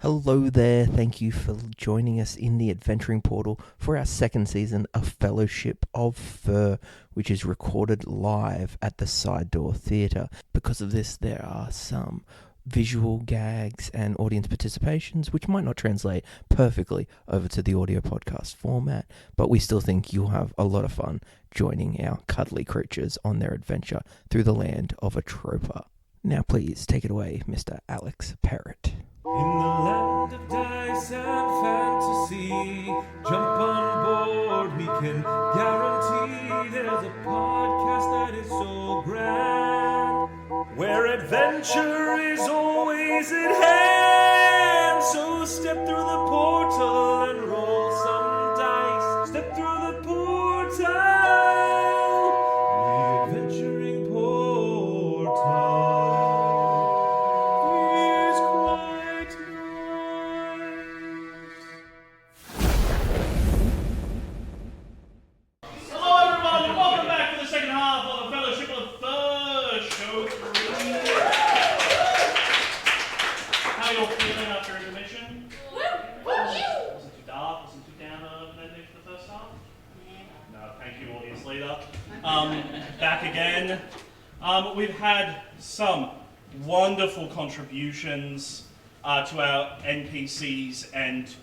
Hello there, thank you for joining us in the Adventuring Portal for our second season of Fellowship of Fur, which is recorded live at the Side Door Theatre. Because of this, there are some visual gags and audience participations which might not translate perfectly over to the audio podcast format, but we still think you'll have a lot of fun joining our cuddly creatures on their adventure through the land of Atropa. Now please take it away, Mr. Alex Parrott. In the land of dice and fantasy, jump on board, we can guarantee there's a podcast that is so grand, where adventure is always at hand. So step through the portal and roll some dice. Step through the portal, the adventuring portal. Back again. We've had some wonderful contributions to our NPCs and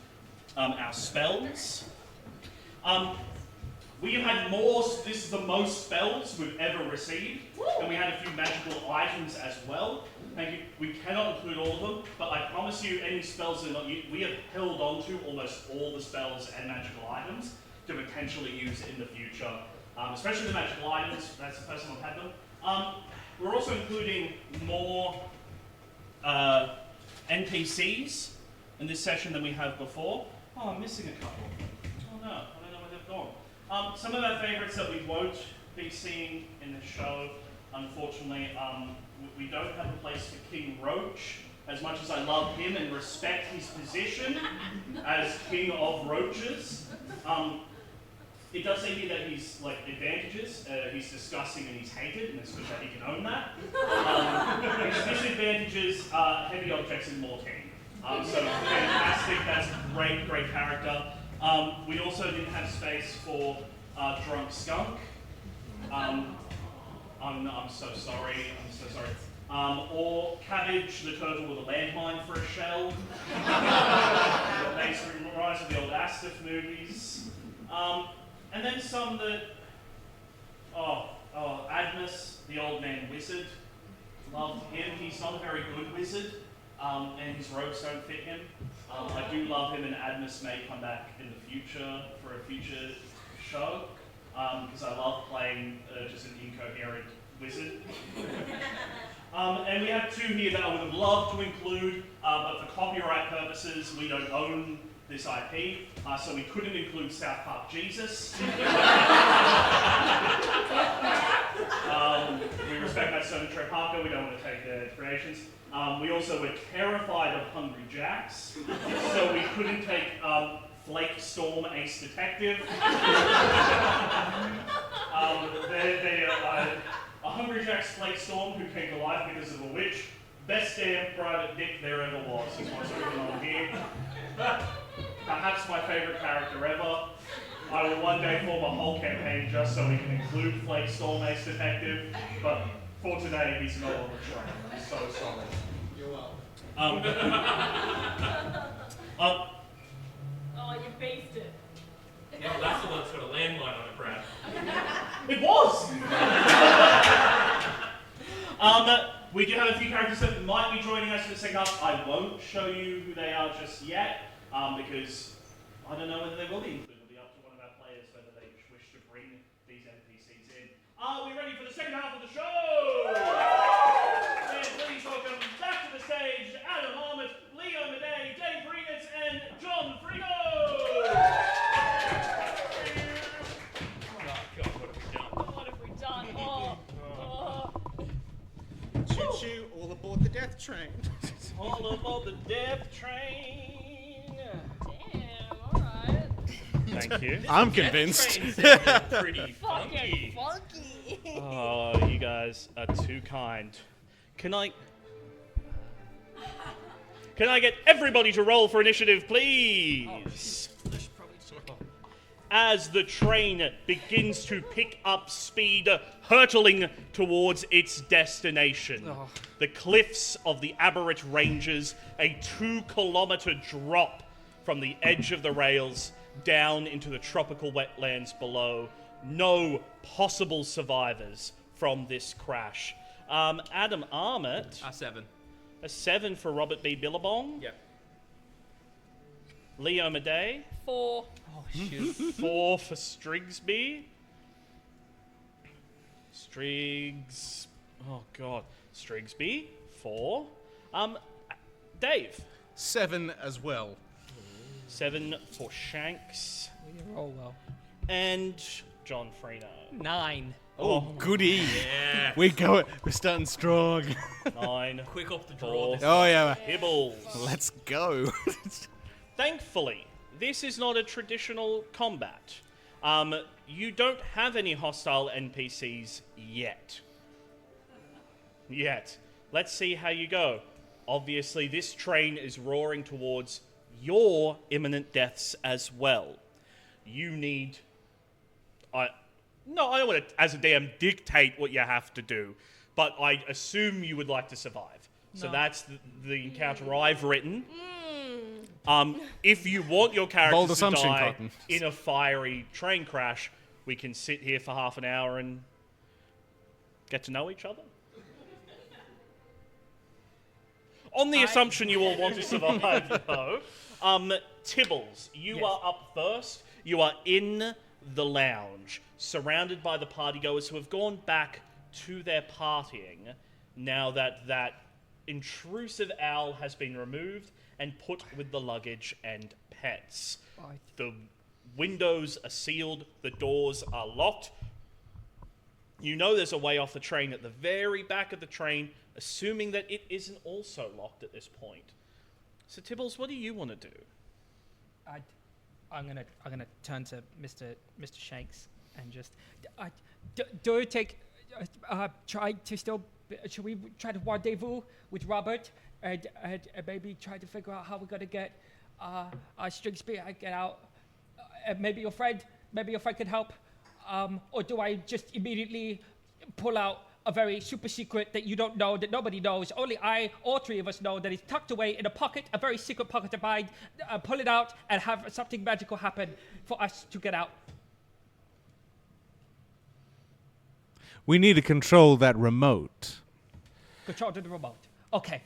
our spells. We have had more, this is the most spells we've ever received, and we had a few magical items as well. Thank you. We cannot include all of them, but I promise you any spells that are not used, we have held on to almost all the spells and magical items to potentially use in the future. Especially the magical items, that's the first time I've had them. We're also including more NPCs in this session than we have before. Oh, I'm missing a couple. Oh no, I don't know where they've gone. Some of our favourites that we won't be seeing in the show, unfortunately, we don't have a place for King Roach. As much as I love him and respect his position as King of Roaches, it does say here that he's like advantages. He's disgusting and he's hated, and it's good that he can own that. His disadvantages are heavy objects and more king. So fantastic. That's a great character. We also didn't have space for Drunk Skunk. I'm so sorry. Or Cabbage the turtle with a landmine for a shell. That makes me reminds of the old Astiff movies. And then some that, Admus, the old man wizard, loved him. He's not a very good wizard, and his robes don't fit him. I do love him, and Admus may come back in the future for a future show, because I love playing just an incoherent wizard. And we have two here that I would have loved to include, but for copyright purposes, we don't own this IP, so we couldn't include South Park Jesus. We respect that Stone Trey Parker, we don't want to take their creations. We also were terrified of Hungry Jacks, so we couldn't take Flake Storm Ace Detective. A Hungry Jack's Flake Storm who came to life because of a witch. Best damn private dick there ever was, is what's going on here. Perhaps my favourite character ever. I will one day form a whole campaign just so we can include Flake Storm Ace Detective, but for today he's not on the train. I'm so sorry. You're welcome. Oh, you based it. Yeah, well, that's the one that's got a landmine on it, Brad. It was! We do have a few characters that might be joining us in the second half. I won't show you who they are just yet, because I don't know whether they will be included. It'll be up to one of our players whether they wish to bring these NPCs in. Are we ready for the second half of the show? And please welcome back to the stage Adam Armit, Leo Madej, Dave Reeditz, and John Frigo! What have we done? Oh. Choo-choo, all aboard the death train. All aboard the death train. Damn, alright. Thank you. I'm convinced. Pretty Fucking funky. funky. Oh, you guys are too kind. Can I Can I get everybody to roll for initiative, please? As the train begins to pick up speed, hurtling towards its destination. The cliffs of the Aberrate Ranges, a 2-kilometer drop from the edge of the rails down into the tropical wetlands below. No possible survivors from this crash. Adam Armit, A 7. a 7 for Robert B. Billabong. Yeah. Leo Madey, 4. 4 for Strigsby. Strigsby, 4. Dave, 7 as well. 7 for Shanks. Oh well. And John Freno. 9. Oh, goody. Yeah. We're starting strong. 9 Quick up the draw. for Oh, yeah. Hibbles. Let's go. Thankfully, this is not a traditional combat. You don't have any hostile NPCs yet. Let's see how you go. Obviously, this train is roaring towards your imminent deaths as well. You need... I don't want to, as a DM, dictate what you have to do, but I assume you would like to survive. So that's the encounter I've written. If you want your Bold characters to assumption, die Cotton. in a fiery train crash, we can sit here for half an hour and get to know each other. On the assumption you all want to survive, though, Tibbles, you are up first. You are in the lounge, surrounded by the partygoers who have gone back to their partying now that that intrusive owl has been removed and put with the luggage and pets. Right. The windows are sealed, the doors are locked. You know there's a way off the train at the very back of the train, assuming that it isn't also locked at this point. So Tibbles, what do you want to do? I'm gonna turn to Mr. Shanks and just do you take try to still should we try to rendezvous with Robert and maybe try to figure out how we're gonna get Strigsby get out. Maybe your friend could help, or do I just immediately pull out a very super secret that you don't know, that nobody knows, only I, all three of us know, that is tucked away in a pocket, a very secret pocket of mine, pull it out and have something magical happen for us to get out? We need to control that remote. Control to the remote. Okay.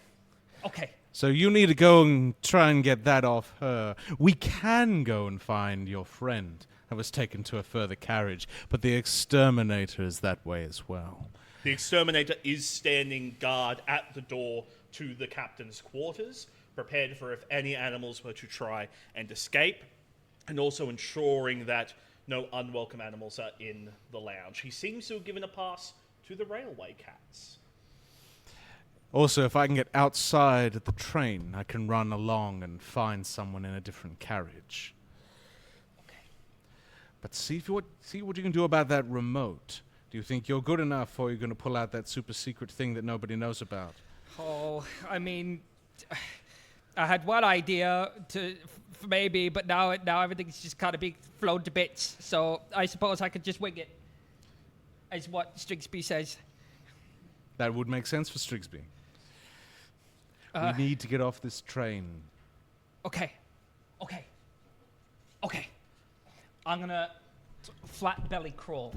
So you need to go and try and get that off her. We can go and find your friend that was taken to a further carriage, but the exterminator is that way as well. The exterminator is standing guard at the door to the captain's quarters, prepared for if any animals were to try and escape, and also ensuring that no unwelcome animals are in the lounge. He seems to have given a pass to the railway cats. Also, if I can get outside of the train, I can run along and find someone in a different carriage. Okay. But see what you can do about that remote. Do you think you're good enough, or are you going to pull out that super secret thing that nobody knows about? Oh, I mean, I had one idea for maybe, but now everything's just kind of being flown to bits. So I suppose I could just wing it, is what Strigsby says. That would make sense for Strigsby. We need to get off this train. Okay. I'm gonna flat belly crawl.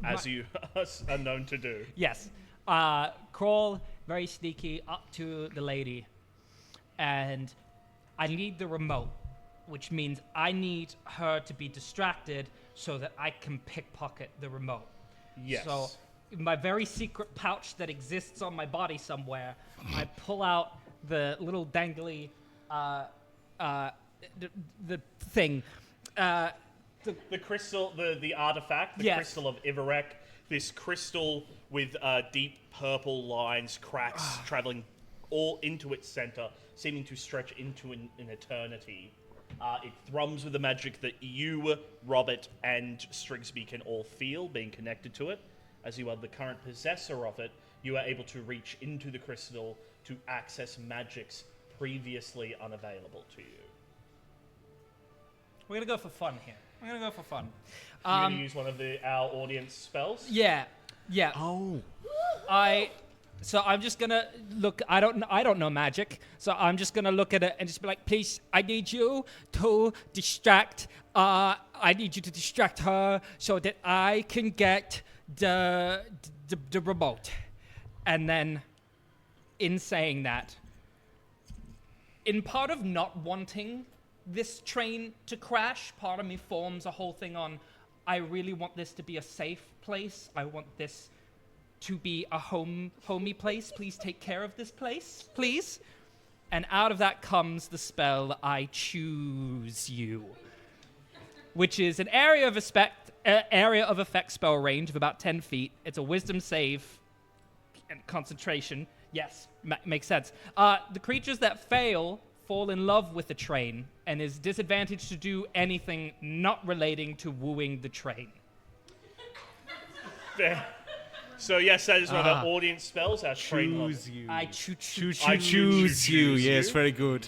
As you are known to do. Yes. Crawl very sneaky up to the lady. And I need the remote, which means I need her to be distracted so that I can pickpocket the remote. Yes. So, in my very secret pouch that exists on my body somewhere, I pull out the little dangly, the thing. The crystal, the artifact, the Yes. crystal of Iverek, this crystal with deep purple lines, cracks traveling all into its center, seeming to stretch into an eternity. It thrums with the magic that you, Robert, and Strigsby can all feel being connected to it. As you are the current possessor of it, you are able to reach into the crystal to access magic's previously unavailable to you. We're gonna go for fun here. We're gonna go for fun. You're going to use one of our audience spells? Yeah. Oh. So I'm just gonna look. I don't know magic. So I'm just gonna look at it and just be like, please, I need you to distract. I need you to distract her so that I can get the remote. And then, in saying that, in part of not wanting this train to crash, part of me forms a whole thing on, I really want this to be a safe place. I want this to be a homey place. Please take care of this place, please. And out of that comes the spell, I Choose You, which is an area of effect spell range of about 10 feet. It's a wisdom save and concentration. Yes, makes sense. The creatures that fail fall in love with the train and is disadvantaged to do anything not relating to wooing the train. So yes, that is one of our audience spells. Our train love. Choose you. I choose I choose you. choose Yes, you. very good.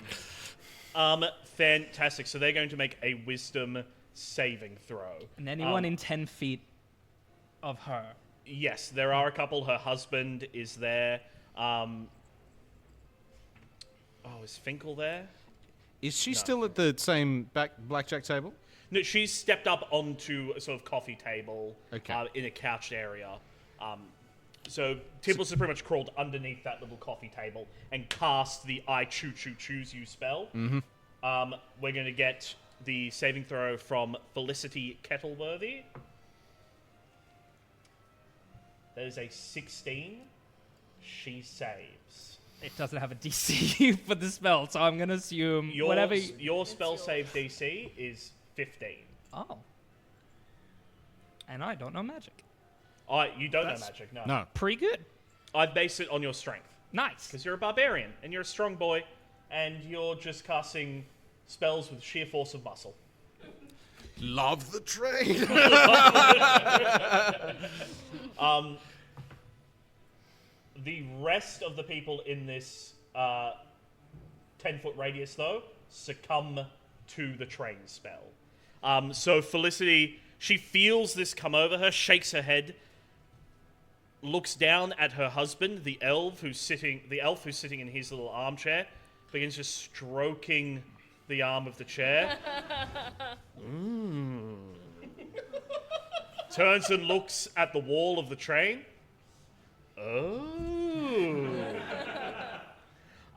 Fantastic. So they're going to make a wisdom saving throw. And anyone in 10 feet of her. Yes, there are a couple. Her husband is there. Is Finkel there? Is she still at the same blackjack table? No, she's stepped up onto a sort of coffee table in a couched area. So Tibbles has pretty much crawled underneath that little coffee table and cast the I choose you spell. Mm-hmm. We're going to get the saving throw from Felicity Kettleworthy. That is a 16. She saves. It doesn't have a DC for the spell, so I'm going to assume whatever... Your spell save DC is 15. Oh. And I don't know magic. You don't know magic, no. No. Pretty good. I'd base it on your strength. Nice. Because you're a barbarian, and you're a strong boy, and you're just casting spells with sheer force of muscle. Love the train. The rest of the people in this 10-foot radius, though, succumb to the train spell. So Felicity, she feels this come over her, shakes her head, looks down at her husband, the elf who's sitting in his little armchair, begins just stroking the arm of the chair. Turns and looks at the wall of the train. Oh.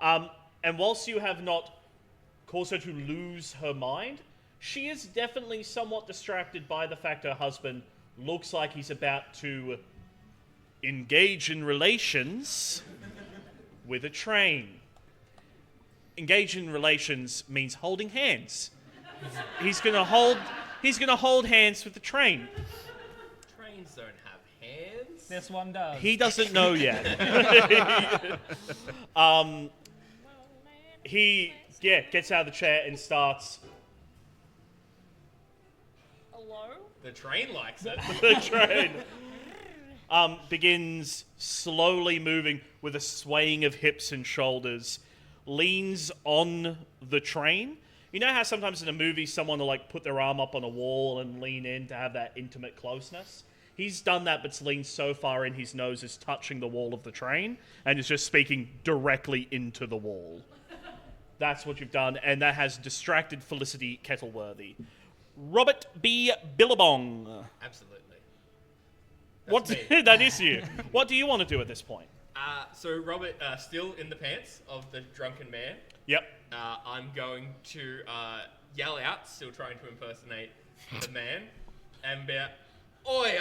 And whilst you have not caused her to lose her mind, she is definitely somewhat distracted by the fact her husband looks like he's about to engage in relations with a train. Engage in relations means holding hands. He's gonna hold hands with the train. Trains don't have hands. This one does. He doesn't know yet. He gets out of the chair and starts. Hello? The train likes it. The train begins slowly moving with a swaying of hips and shoulders, leans on the train. You know how sometimes in a movie someone will put their arm up on a wall and lean in to have that intimate closeness? He's done that, but's leaned so far in his nose is touching the wall of the train and is just speaking directly into the wall. That's what you've done, and that has distracted Felicity Kettleworthy. Robert B. Billabong. Absolutely. What? That is you. What do you want to do at this point? So Robert, still in the pants of the drunken man. Yep. I'm going to yell out, still trying to impersonate the man, and be like, "Oi,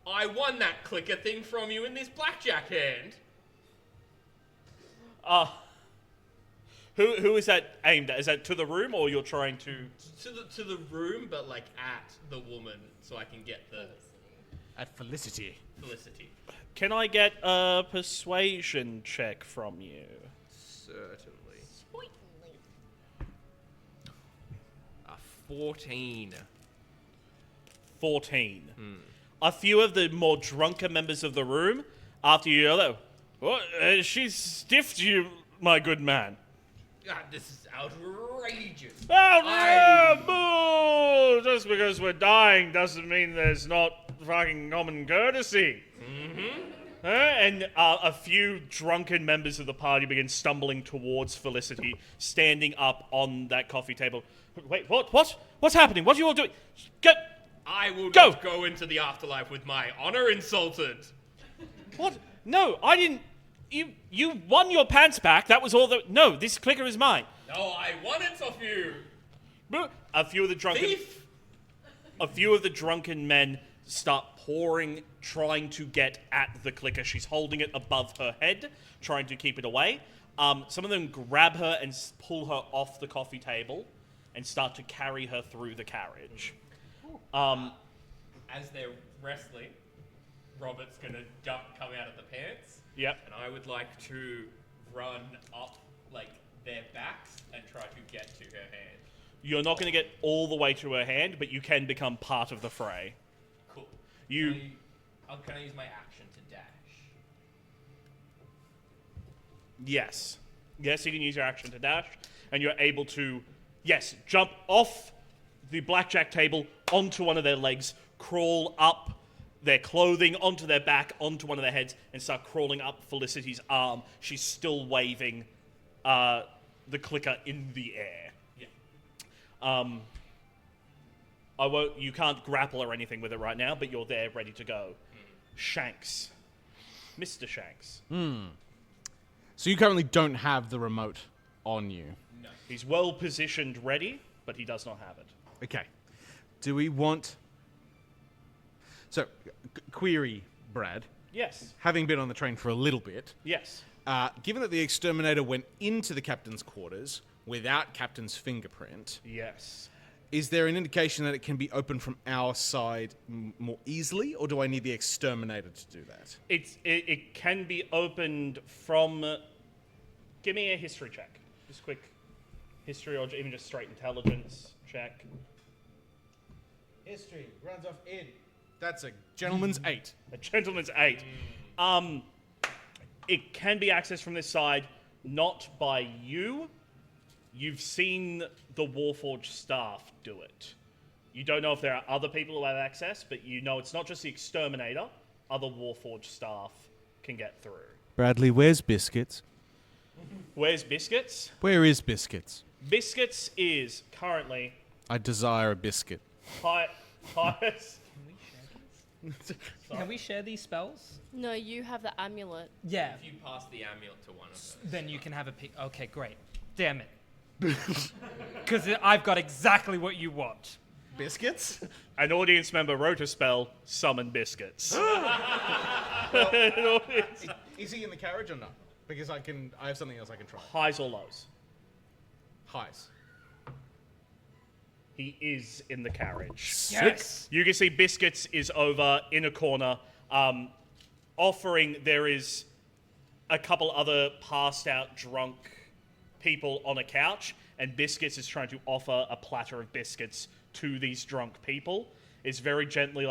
I won that clicker thing from you in this blackjack hand." Who is that aimed at? Is that to the room, or you're trying to... To the room, but at the woman, so I can get the At Felicity. Felicity. Can I get a persuasion check from you? Certainly. 14. 14. A few of the more drunken members of the room, after you yell out, "What? She's stiffed you, my good man." This is outrageous. Boo! Just because we're dying doesn't mean there's not fucking common courtesy. And a few drunken members of the party begin stumbling towards Felicity, standing up on that coffee table. Wait, what? What's happening? What are you all doing? I will Go! not go into the afterlife with my honor insulted. What? No, I didn't. You won your pants back. That was all that. No, this clicker is mine. No, I want it off you. A few of the drunken. Thief! A few of the drunken men start pouring, trying to get at the clicker. She's holding it above her head, trying to keep it away. Some of them grab her and pull her off the coffee table and start to carry her through the carriage. As they're wrestling, Robert's gonna come out of the pants. Yep. And I would like to run up, like, their backs and try to get to her hand. You're not going to get all the way to her hand, but you can become part of the fray. Cool. You. Can I use my action to dash? Yes. Yes, you can use your action to dash, and you're able to, jump off the blackjack table onto one of their legs, crawl up their clothing, onto their back, onto one of their heads, and start crawling up Felicity's arm. She's still waving the clicker in the air. Yeah. You can't grapple or anything with it right now, but you're there ready to go. Shanks. Mr. Shanks. So you currently don't have the remote on you. No. He's well positioned ready, but he does not have it. Okay. Do we want... So, query, Brad. Yes. Having been on the train for a little bit, Yes. given that the exterminator went into the captain's quarters without captain's fingerprint, Yes. is there an indication that it can be opened from our side more easily, or do I need the exterminator to do that? It can be opened from... give me a history check. Just quick history, or even just straight intelligence check. History runs off in. That's a gentleman's 8. A gentleman's 8. It can be accessed from this side, not by you. You've seen the Warforged staff do it. You don't know if there are other people who have access, but you know it's not just the exterminator. Other Warforged staff can get through. Bradley, where's Biscuits? Where's Biscuits? Where is Biscuits? Biscuits is currently I desire a biscuit. highest. Can we share these spells? No, you have the amulet. Yeah. If you pass the amulet to one of them. Then you can have a pick. Okay, great. Damn it. Because I've got exactly what you want. Biscuits? An audience member wrote a spell, summon Biscuits. Is he in the carriage or not? Because I have something else I can try. Highs or lows? Highs. He is in the carriage. Yes. You can see Biscuits is over in a corner, offering. There is a couple other passed out drunk people on a couch, and Biscuits is trying to offer a platter of biscuits to these drunk people. It's very gently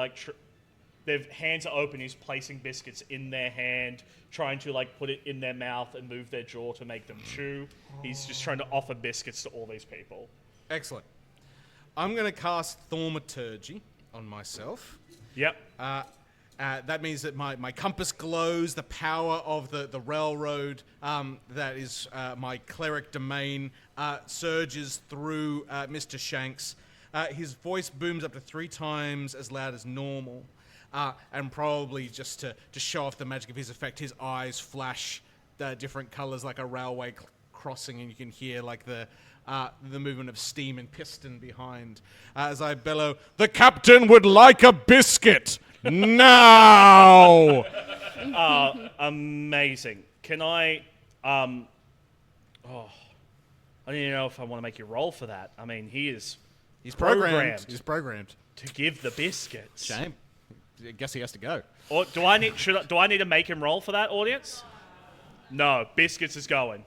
their hands are open. He's placing biscuits in their hand, trying to put it in their mouth and move their jaw to make them chew. He's just trying to offer biscuits to all these people. Excellent. I'm going to cast Thaumaturgy on myself. Yep. That means that my compass glows, the power of the railroad that is my cleric domain surges through Mr. Shanks. His voice booms up to 3 times as loud as normal. And probably just to show off the magic of his effect, his eyes flash different colors like a railway crossing, and you can hear the movement of steam and piston behind. As I bellow, "The captain would like a biscuit! Now!" Amazing. Can I... I don't even know if I want to make you roll for that. I mean, he's programmed He's programmed. to give the biscuits. Shame. I guess he has to go. Or do I need to make him roll for that, audience? No, Biscuits is going.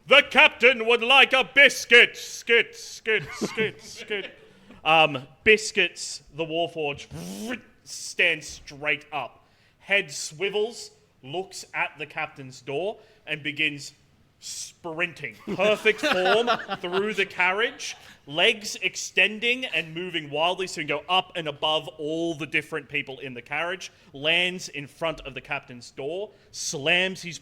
The captain would like a biscuit. Skit, skit, skit, skit. Biscuits, the Warforged, stands straight up. Head swivels, looks at the captain's door, and begins sprinting, perfect form through the carriage, legs extending and moving wildly so you can go up and above all the different people in the carriage, lands in front of the captain's door, slams his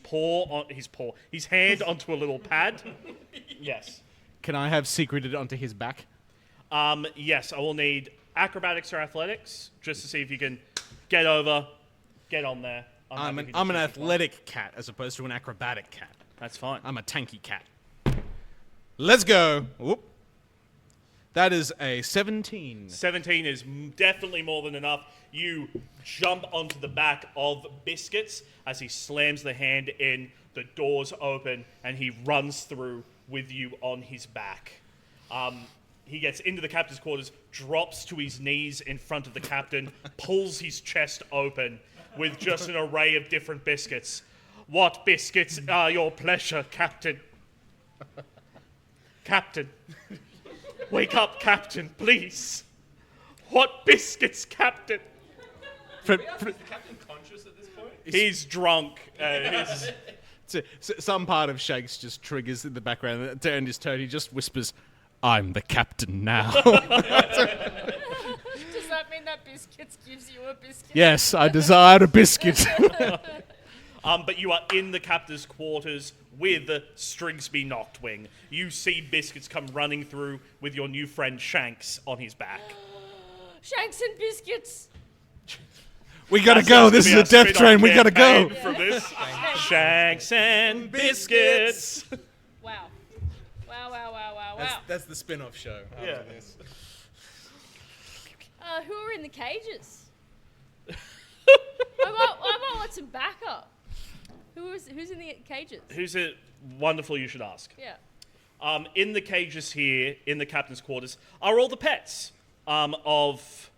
hand onto a little pad. Yes. Can I have secreted onto his back? Yes, I will need acrobatics or athletics just to see if you can get over, get on there. I'm an athletic cat as opposed to an acrobatic cat. That's fine. I'm a tanky cat. Let's go. Whoop. That is a 17. 17 is definitely more than enough. You jump onto the back of Biscuits as he slams the hand in, the doors open, and he runs through with you on his back. He gets into the captain's quarters, drops to his knees in front of the captain, pulls his chest open with just an array of different biscuits. What biscuits are your pleasure, Captain? Captain. Wake up, Captain, please. What biscuits, Captain? Is the captain conscious at this point? He's drunk. Some part of Shanks just triggers in the background. And his tone, he just whispers, "I'm the captain now." Does that mean that Biscuits gives you a biscuit? Yes, I desire a biscuit. But you are in the captain's quarters with Stringsby Noctwing. You see Biscuits come running through with your new friend Shanks on his back. Shanks and Biscuits. We gotta go. This is a death train. We gotta go. From this. Shanks and Biscuits. Wow. Wow. That's the spin-off show. Yeah. Who are in the cages? I want some backup. Who's in the cages? Who's it? Wonderful, you should ask. Yeah. In the cages here, in the captain's quarters, are all the pets of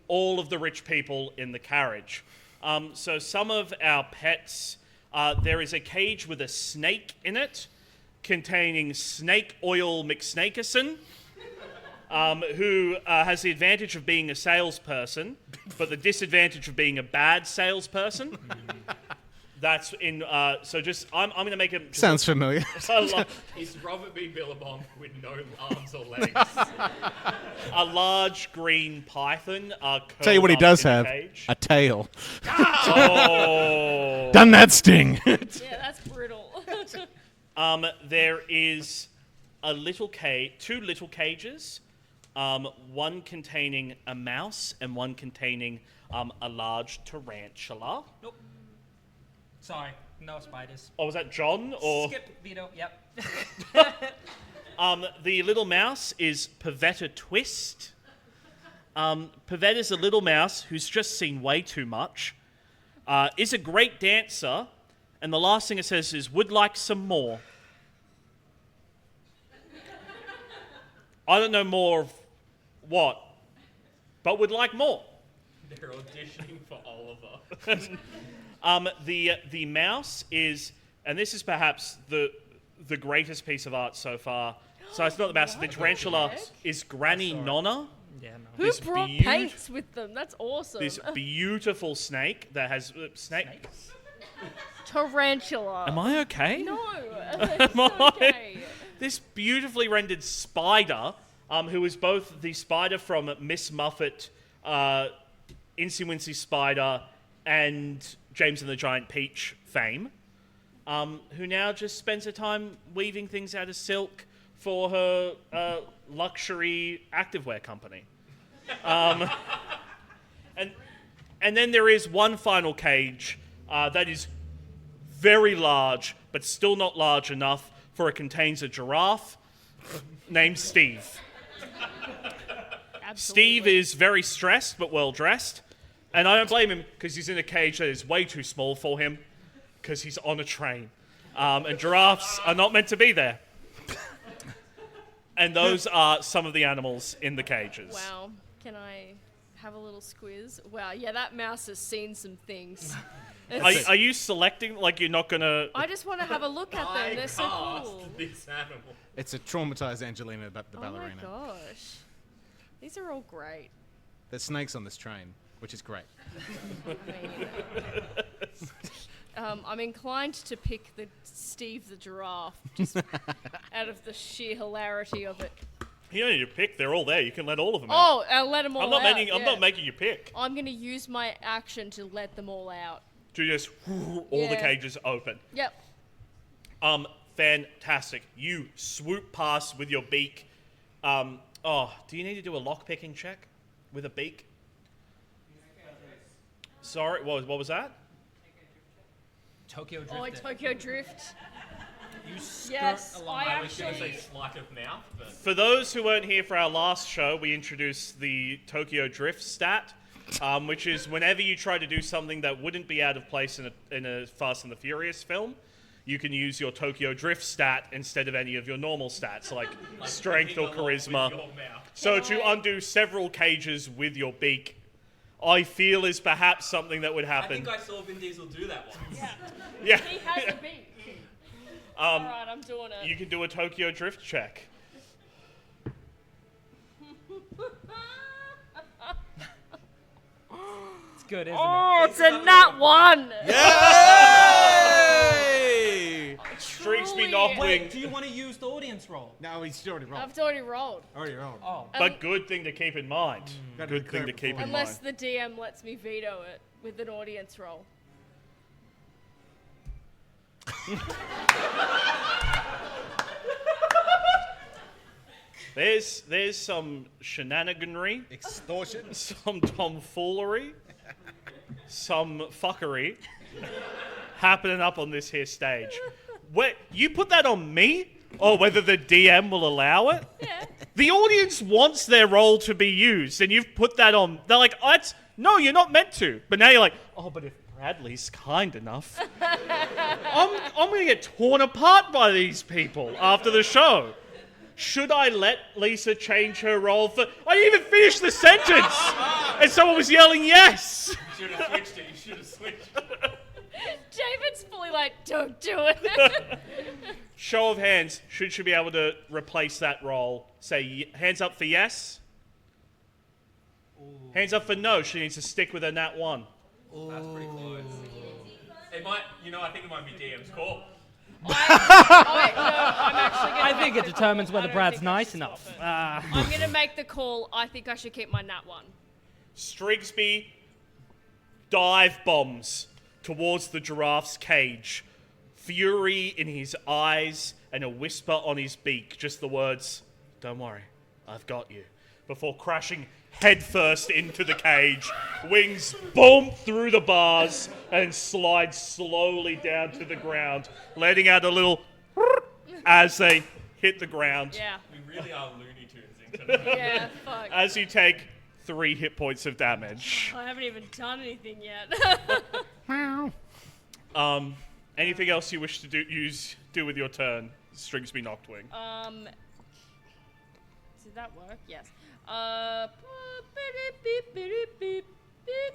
all of the rich people in the carriage. So some of our pets, there is a cage with a snake in it, containing Snake Oil McSnakeison, who has the advantage of being a salesperson, but the disadvantage of being a bad salesperson. That's in. So just, I'm going to make him. Sounds familiar. Is Robert B. Billabong with no arms or legs? A large green python. Tell you what he does in a have: cage. a tail. Oh. Done that sting. Yeah, that's brutal. There is a little two little cages. One containing a mouse and one containing a large tarantula. Nope. Sorry, no spiders. Oh, was that John or? Skip, Vito. Yep. The little mouse is Pavetta Twist. Pavetta's a little mouse who's just seen way too much. Is a great dancer, and the last thing it says is, "Would like some more." I don't know more of what, but would like more. They're auditioning for Oliver. The mouse is, and this is perhaps the greatest piece of art so far. So it's not the mouse. The tarantula is Granny Nonna. Yeah, no. Who This brought beaut- paints with them? That's awesome. This beautiful snake that has snake. Tarantula. Am I okay? No. Am It's I? okay. This beautifully rendered spider, who is both the spider from Miss Muffet, Incy Wincy Spider, and James and the Giant Peach fame, who now just spends her time weaving things out of silk for her luxury activewear company. And then there is one final cage that is very large, but still not large enough, for it contains a giraffe named Steve. Absolutely. Steve is very stressed but well dressed, and I don't blame him because he's in a cage that is way too small for him because he's on a train, and giraffes are not meant to be there. And those are some of the animals in the cages. Wow. Can I have a little squiz? Wow. Yeah, that mouse has seen some things. Are you selecting, like you're not gonna? I just want to have a look at them. They're so cool. This animal. It's a traumatized Angelina, the ballerina. Oh my gosh. These are all great. There's snakes on this train, which is great. I mean, I'm inclined to pick the Steve the giraffe, just out of the sheer hilarity of it. You don't need to pick. They're all there. You can let all of them out. Oh, I'll let them all I'm not out. I'm not making you pick. I'm going to use my action to let them all out. To just all the cages open. Yep. Fantastic. You swoop past with your beak. Do you need to do a lock-picking check with a beak? Sorry, what was that? Tokyo Drift. Oh, Tokyo Drift. You skirt Yes, along. I I was going to actually... say sleight of mouth, but For those who weren't here for our last show, we introduced the Tokyo Drift stat, which is whenever you try to do something that wouldn't be out of place in a Fast and the Furious film, you can use your Tokyo Drift stat instead of any of your normal stats, like strength or picking a lock with charisma. your mouth. So to undo several cages with your beak, I feel is perhaps something that would I happen. think I saw Vin Diesel do that once. Yeah. He has a beak. Alright, I'm doing it. You can do a Tokyo Drift check. It's good, isn't Oh, it's a nat 1! Yay! Streaks me Truly. knock it? wing. Wait, do you want to use the audience roll? No, he's already rolled. I've already rolled. Already rolled. Oh. But good thing to keep in mind. Gotta be Good thing to clear keep in Unless mind. the DM lets me veto it with an audience roll. There's some shenaniganry, Extortion. some tomfoolery, some fuckery happening up on this here stage. You put that on me? Or whether the DM will allow it? Yeah. The audience wants their role to be used, and you've put that on. They're like, no, you're not meant to. But now you're like, oh, but if Bradley's kind enough, I'm going to get torn apart by these people after the show. Should I let Lisa change her role for... I didn't even finish the sentence! And someone was yelling yes! You should have switched it. You should have switched it. David's fully like, don't do it. Show of hands. Should she be able to replace that role? Say, hands up for yes. Hands up for no. She needs to stick with her nat 1. That's pretty close. It might, I think it might be DM's call. I'm actually gonna I think make it the determines call. whether I don't Brad's think I nice should enough. swap it. I'm going to make the call. I think I should keep my nat 1. Strigsby dive bombs towards the giraffe's cage. Fury in his eyes and a whisper on his beak. Just the words, "Don't worry, I've got you." Before crashing headfirst into the cage. Wings boom through the bars and slide slowly down to the ground, letting out a little as they hit the ground. Yeah. We really are Looney Tunes tonight. Yeah, fuck. As you take 3 hit points of damage. I haven't even done anything yet. Anything else you wish to do with your turn, Strigsby Noctwing? Did that work? Yes. Beep, beep, beep, beep.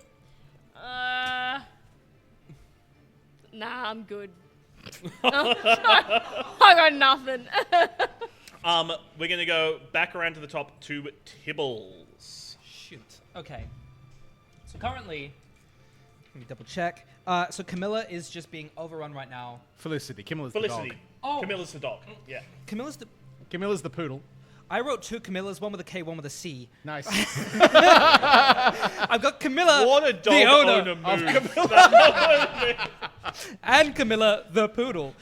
Nah, I'm good. I got nothing. We're gonna go back around to the top to Tibbles. Shoot. Okay. So currently, let me double check. So Camilla is just being overrun right now. Felicity. Camilla's Felicity. the dog. Oh. Camilla's the dog. Yeah. Camilla's the... Camilla's the poodle. I wrote 2 Camillas, one with a K, one with a C. Nice. I've got Camilla, What a dog the owner, owner move. and Camilla, the poodle.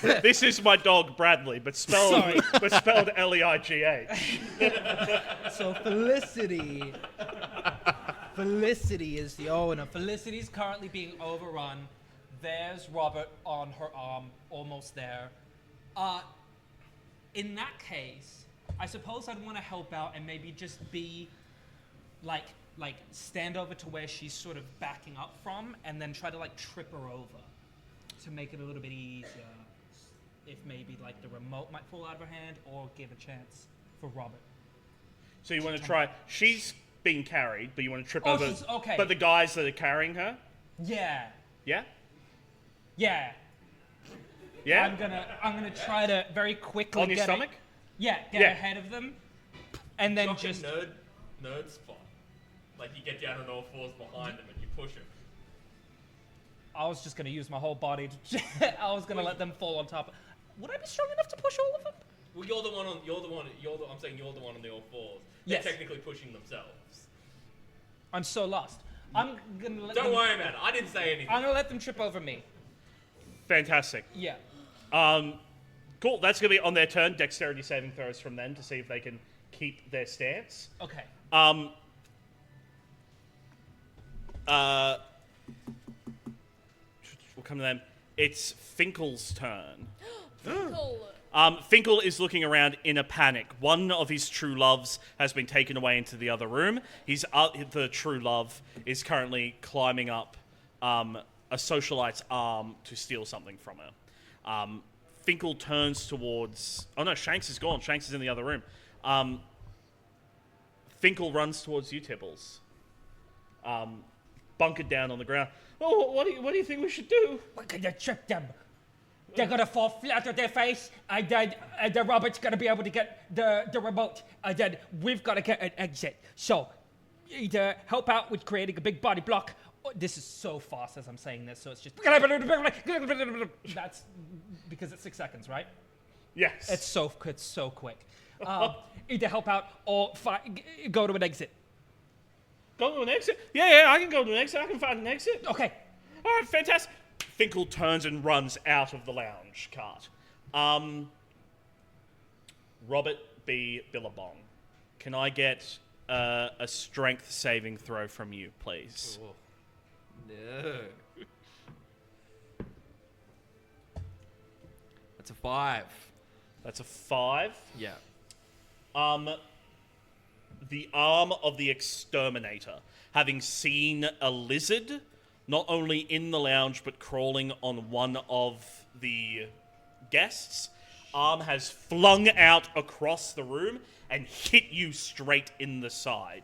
This is my dog Bradley, but spelled Sorry. L-E-I-G-H. So Felicity. Felicity is the owner. Felicity's currently being overrun. There's Robert on her arm, almost there. In that case, I suppose I'd want to help out and maybe just be like stand over to where she's sort of backing up from and then try to like trip her over to make it a little bit easier. If maybe like the remote might fall out of her hand or give a chance for Robert. So you want to try... She's being carried, but you want to trip Oh, over... she's- okay. But the guys that are carrying her? Yeah. Yeah? Yeah. Yeah? I'm gonna try to very quickly On your get stomach? get Yeah. ahead of them. And then Like a just nerd spot. Like you get down on all fours behind them and you push them. I was just gonna use my whole body to I was gonna let them fall on top. Would I be strong enough to push all of them? Well, I'm saying you're the one on the all fours. Yes. They're technically pushing themselves. I'm so lost. I'm gonna let Don't them, worry about it. I didn't say anything. I'm gonna let them trip over me. Fantastic. Yeah. Cool. That's going to be on their turn. Dexterity saving throws from them to see if they can keep their stance. Okay. We'll come to them. It's Finkel's turn. Cool. Finkel is looking around in a panic. One of his true loves has been taken away into the other room. The true love is currently climbing up a socialite's arm to steal something from her. Finkel turns towards... Oh no, Shanks is gone. Shanks is in the other room. Finkel runs towards you, Tibbles. Bunkered down on the ground. Oh, what do you think we should do? We're gonna trip them. They're gonna fall flat on their face, and then the robot's gonna be able to get the remote, and then we've gotta get an exit. So, either help out with creating a big body block. This is so fast as I'm saying this, so it's just... That's because it's 6 seconds, right? Yes. It's so quick. Either help out or go to an exit. Go to an exit? Yeah, I can go to an exit. I can find an exit. Okay. All right, fantastic. Finkel turns and runs out of the lounge cart. Robert B. Billabong, can I get a strength saving throw from you, please? Oh. No. That's a 5. That's a 5. Yeah. The arm of the exterminator, having seen a lizard, not only in the lounge, but crawling on one of the guests, arm has flung out across the room and hit you straight in the side.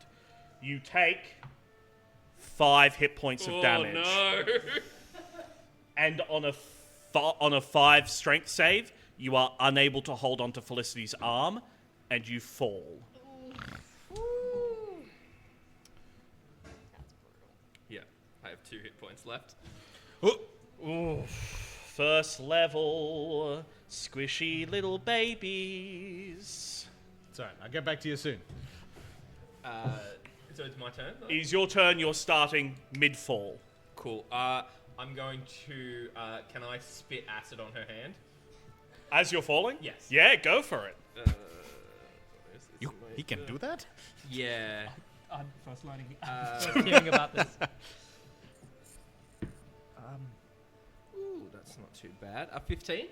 You take 5 hit points of damage. Oh, no. And on a 5 strength save, you are unable to hold onto Felicity's arm, and you fall. Yeah, I have 2 hit points left. First level, squishy little babies. It's alright, I'll get back to you soon. So it's my turn? It is your turn, you're starting mid-fall. Cool. I'm going to... can I spit acid on her hand? As you're falling? Yes. Yeah, go for it. He can do that? Yeah. I'm first hearing about this. Ooh, that's not too bad. 15?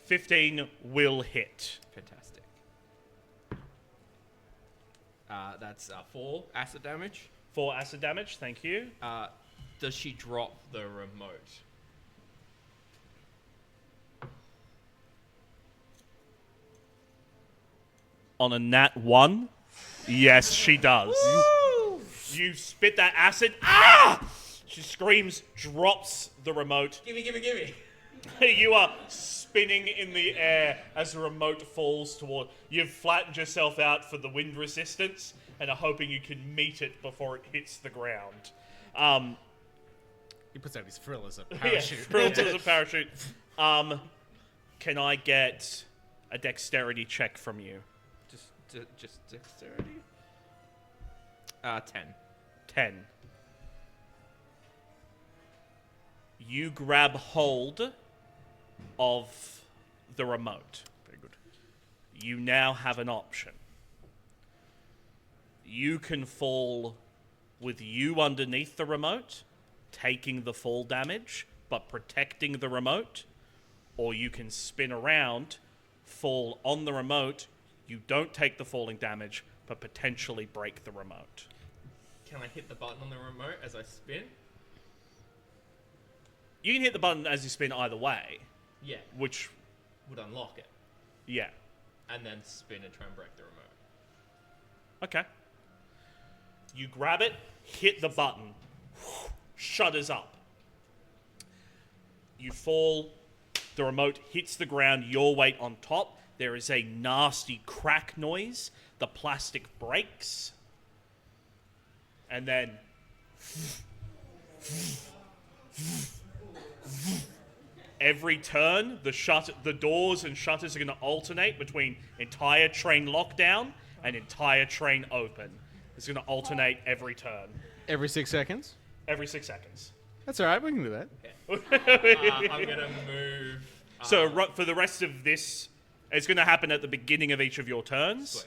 15 will hit. Fantastic. That's 4 acid damage. 4 acid damage, thank you. Does she drop the remote? On a nat 1, yes, she does. You spit that acid. Ah! She screams, drops the remote. Gimme! You are spinning in the air as the remote falls toward. You've flattened yourself out for the wind resistance and are hoping you can meet it before it hits the ground. He puts out his frill as a Yeah, parachute. frills as a parachute. Can I get a dexterity check from you? Just dexterity? 10. 10. You grab hold of the remote. Very good. You now have an option. You can fall with you underneath the remote, taking the fall damage, but protecting the remote, or you can spin around, fall on the remote, you don't take the falling damage, but potentially break the remote. Can I hit the button on the remote as I spin? You can hit the button as you spin either way, Yeah. which, Would unlock it. yeah. And then spin and try and break the remote. Okay. You grab it, hit the button, shudders up. You fall, the remote hits the ground, your weight on top. There is a nasty crack noise. The plastic breaks. And then Every turn, the doors and shutters are going to alternate between entire train lockdown and entire train open. It's going to alternate every turn. Every 6 seconds? Every 6 seconds. That's all right. We can do that. I'm gonna move. So for the rest of this, it's going to happen at the beginning of each of your turns. Sweet.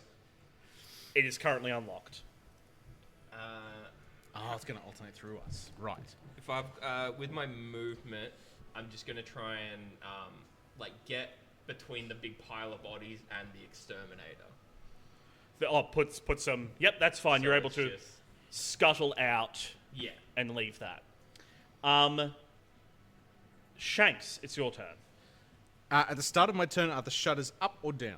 It is currently unlocked. Oh, it's going to alternate through us. Right. If I've with my movement, I'm just gonna try and get between the big pile of bodies and the exterminator. Put some. Yep, that's fine. So You're able it's to just- scuttle out Yeah. and leave that. Shanks, it's your turn. At the start of my turn, are the shutters up or down?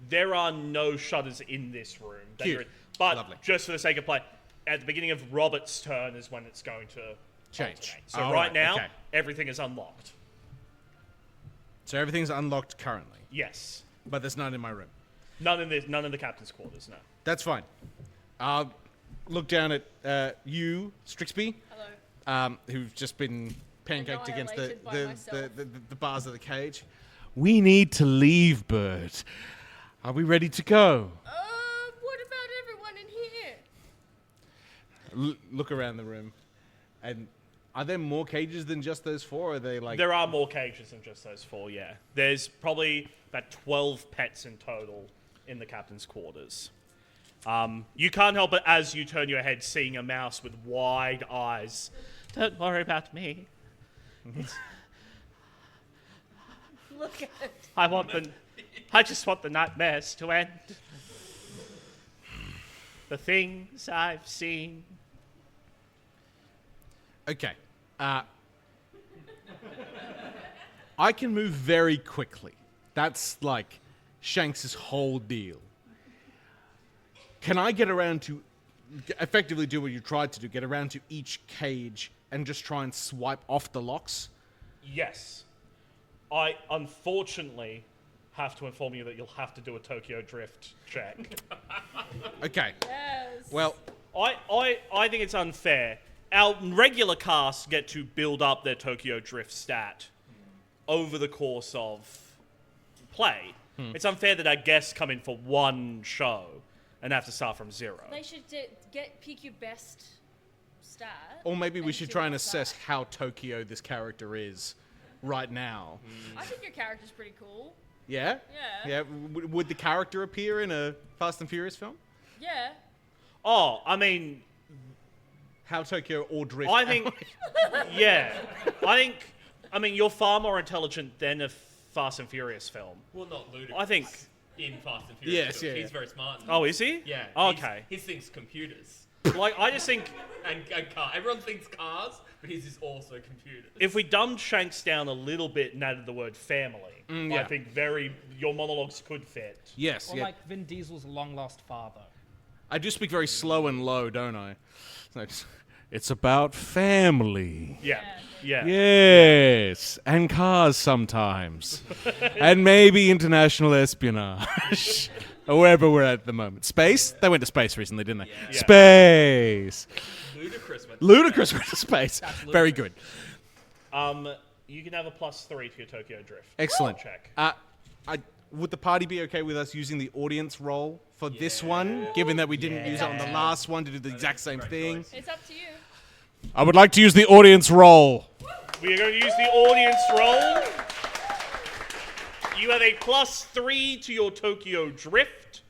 There are no shutters in this room. that Cute. you're in. But Lovely. just for the sake of play, at the beginning of Robert's turn is when it's going to Change. alternate. So All right right, now, okay. everything is unlocked. So everything's unlocked currently, Yes. but there's none in my room. None in the captain's quarters, no. That's fine. I'll look down at you, Strixby, Hello. who've just been pancaked against Annihilated by myself. the bars of the cage. We need to leave, Bert. Are we ready to go? What about everyone in here? Look around the room. And are there more cages than just those 4? Or are they like... There are more cages than just those 4, yeah. There's probably about 12 pets in total in the captain's quarters. You can't help it as you turn your head seeing a mouse with wide eyes. Don't worry about me. Look at it. I just want the nightmares to end. The things I've seen. Okay. I can move very quickly. That's like Shanks' whole deal. Can I get around to effectively do what you tried to do, get around to each cage and just try and swipe off the locks? Yes. I unfortunately have to inform you that you'll have to do a Tokyo Drift check. Okay. Yes. Well, I think it's unfair. Our regular cast get to build up their Tokyo Drift stat over the course of play. It's unfair that our guests come in for one show and have to start from 0. They should pick your best stat. or maybe we and should do try and like assess that. how Tokyo this character is right now. I think your character's pretty cool. Yeah? Yeah. Yeah. Would the character appear in a Fast and Furious film? Yeah. Oh, I mean, How Tokyo or Drift? I think, yeah. I mean, you're far more intelligent than a Fast and Furious film. Well, not ludicrous. I think. In Fast and Furious, Yes, films, yeah, he's yeah. very smart. Oh, is he? Yeah. Okay. His thing's computers. Like, I just think And car. Everyone thinks cars, but his is also computers. if we dumbed Shanks down a little bit and added the word family, I yeah. think your monologues could fit. Yes, Or yeah. like Vin Diesel's long lost father. I do speak very slow and low, don't I? It's about family. Yeah. Yeah. Yes, and cars sometimes. And maybe international espionage. Or wherever we're at the moment. Space? They went to space recently, didn't they? Yeah. Space! Ludicrous. Went Ludicrous went to space. Very good. You can have a +3 to your Tokyo Drift. Excellent. Check. Would the party be okay with us using the audience role for this one, given that we didn't use it on the last one to do the exact same thing? It's up to you. I would like to use the audience role. We are going to use the audience roll. You have a +3 to your Tokyo Drift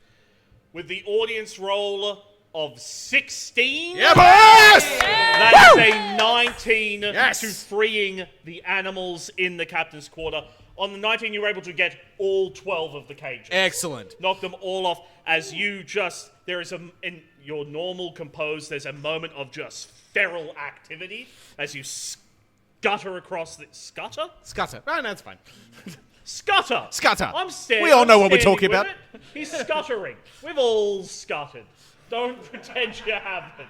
with the audience roll of 16. Yeah, boss! That is a 19 Yes. to freeing the animals in the captain's quarter. On the 19, you were able to get all 12 of the cages. Excellent. Knock them all off as you just, there is in your normal compose, there's a moment of just feral activity as you scutter across the, scutter? Scutter. Oh, no, that's fine. Scutter! Scutter. I'm standing. We all know what we're standing talking with about. it. He's scuttering. We've all scuttered. Don't pretend you haven't.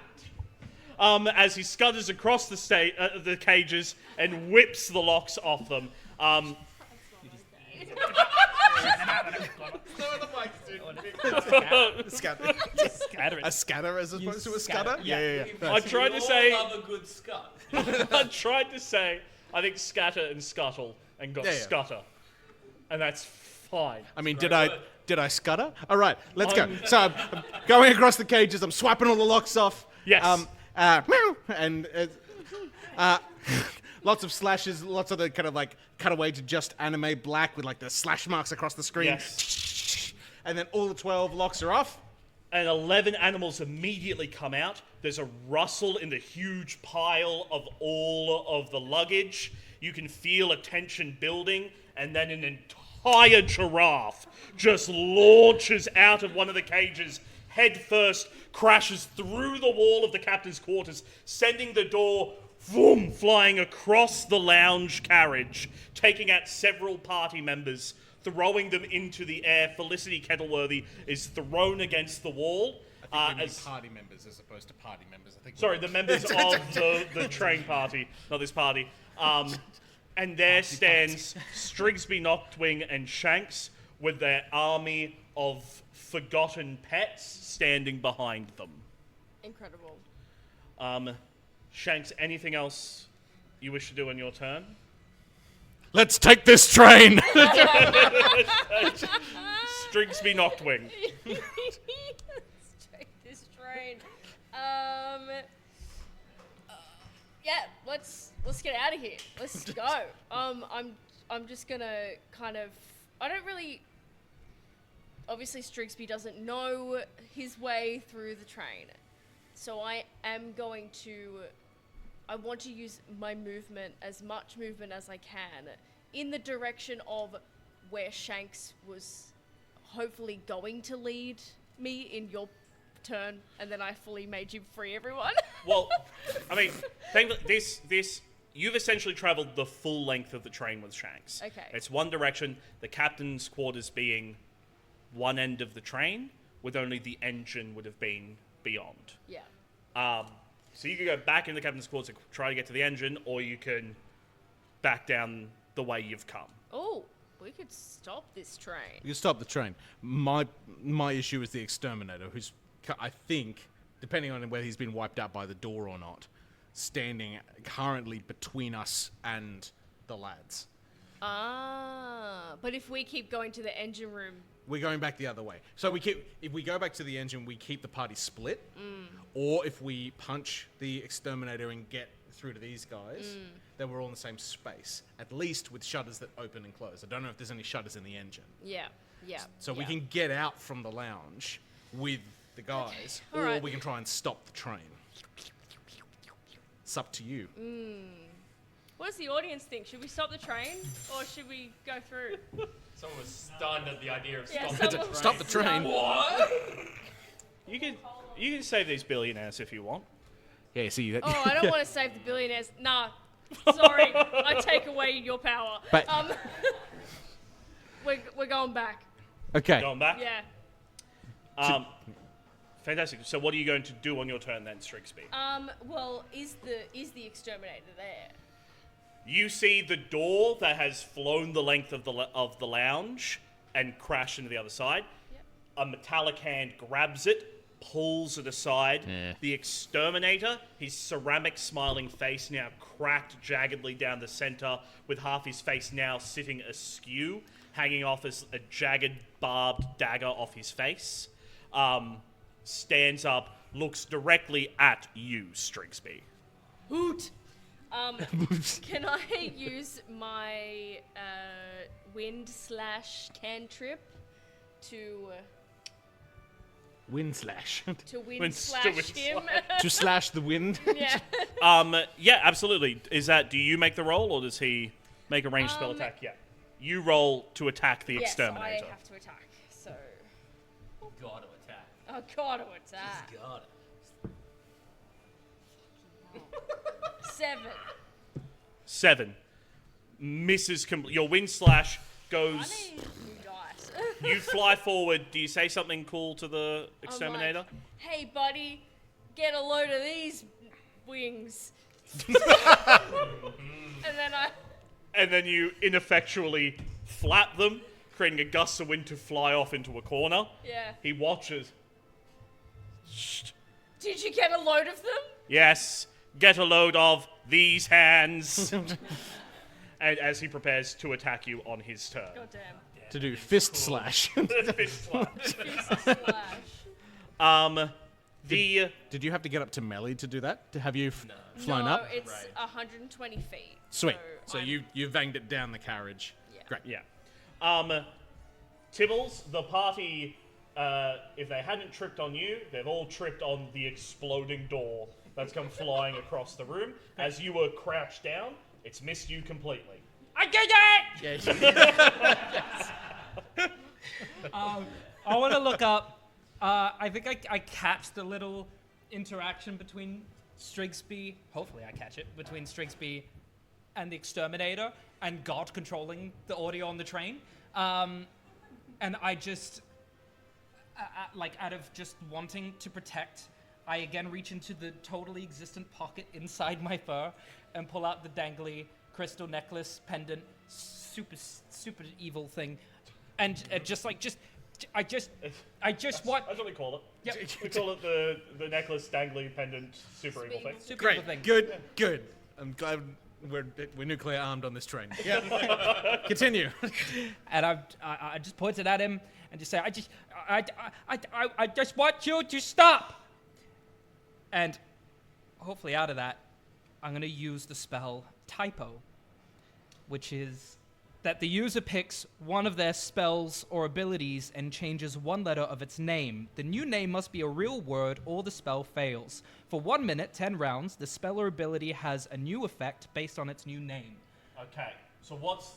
As he scutters across the cages and whips the locks off them. Scatter. A scatter as opposed to a scutter? Yeah. I tried to We all say. love a good scut. I tried to say I think scatter and scuttle and got Yeah. scutter. And that's fine. I mean, did I scutter? All right, let's go. So I'm going across the cages. I'm swiping all the locks off. Yes. Meow, and lots of slashes, lots of the kind of like cutaway to just anime black with like the slash marks across the screen. Yes. And then all the 12 locks are off. And 11 animals immediately come out. There's a rustle in the huge pile of all of the luggage. You can feel a tension building, and then an entire giraffe just launches out of one of the cages, head first, crashes through the wall of the captain's quarters, sending the door vroom, flying across the lounge carriage, taking out several party members, throwing them into the air. Felicity Kettleworthy is thrown against the wall. As party members as opposed to party members. I think. Sorry, the members of the train party, not this party. And there stands Strigsby, Noctwing, and Shanks with their army of forgotten pets standing behind them. Incredible. Shanks, anything else you wish to do on your turn? Let's take this train. Strigsby, Noctwing. Let's take this train. Yeah, let's get out of here. Let's go. I'm just gonna kind of. I don't really. Obviously, Strigsby doesn't know his way through the train, so I am going to. I want to use my movement, as much movement as I can, in the direction of where Shanks was hopefully going to lead me in your turn, and then I fully made you free everyone. Well, I mean, thankfully, you've essentially traveled the full length of the train with Shanks. Okay. It's one direction, the captain's quarters being one end of the train, with only the engine would have been beyond. Yeah. So you can go back in the captain's quarters and try to get to the engine, or you can back down the way you've come. Oh, we could stop this train. You can stop the train. My issue is the exterminator, who's, I think, depending on whether he's been wiped out by the door or not, standing currently between us and the lads. But if we keep going to the engine room... We're going back the other way. So if we go back to the engine, we keep the party split. Or if we punch the exterminator and get through to these guys, then we're all in the same space. At least with shutters that open and close. I don't know if there's any shutters in the engine. Yeah. So we can get out from the lounge with the guys, All or right. we can try and stop the train. It's up to you. What does the audience think? Should we stop the train, or should we go through? Someone was stunned at the idea of Yeah, stopping someone- the Stop the train. You can save these billionaires if you want. Yeah, see that. Oh, I don't want to save the billionaires. Nah, sorry, I take away your power. But- We're going back. Okay. Going back? Yeah. Fantastic. So what are you going to do on your turn then, Strigsby? Well, is the exterminator there? You see the door that has flown the length of the lounge and crashed into the other side. Yep. A metallic hand grabs it, pulls it aside. Yeah. The exterminator, his ceramic smiling face now cracked jaggedly down the center, with half his face now sitting askew, hanging off as a jagged barbed dagger off his face. Stands up, looks directly at you, Strigsby. Hoot! Can I use my wind/cantrip to Wind slash. to wind Wind- slash to wind him? To slash the wind. Yeah. Yeah, absolutely. Do you make the roll, or does he make a ranged spell attack? Yeah. You roll to attack the Yes, exterminator. I have to attack. So Gotta attack. I gotta attack. Gotta. 7. 7. Misses your wind slash I goes. need new dice. You fly forward. Do you say something cool to the I'm exterminator? like, hey, buddy, get a load of these wings. And then you ineffectually flap them, creating a gust of wind to fly off into a corner. Yeah. He watches. Did you get a load of them? Yes, get a load of these hands. and as he prepares to attack you on his turn. Goddamn. To do fist slash. Fist slash. Fist slash. Did you have to get up to melee to do that? To have you flown No, up? it's 120 feet. Sweet. So I'm- you banged it down the carriage. Yeah. Great. Yeah. Tibbles, the party, if they hadn't tripped on you, they've all tripped on the exploding door that's come flying across the room. As you were crouched down, it's missed you completely. I did it! I want to look up. I think I catch the little interaction between Strigsby. Hopefully, I catch it between Strigsby and the Exterminator, and God controlling the audio on the train. And I just, like, out of just wanting to protect, I again reach into the totally existent pocket inside my fur and pull out the dangly crystal necklace pendant, super evil thing, and I just want. That's what we call it. Yep. We call it the necklace, dangly, pendant, super evil thing. Super evil Great. thing. Good. I'm glad we're nuclear armed on this train. Yeah. Continue. And I just pointed at him and just say, I just want you to stop. And hopefully out of that, I'm going to use the spell Typo, which is that the user picks one of their spells or abilities and changes one letter of its name. The new name must be a real word or the spell fails. For 1 minute, 10 rounds, the spell or ability has a new effect based on its new name. Okay, so what's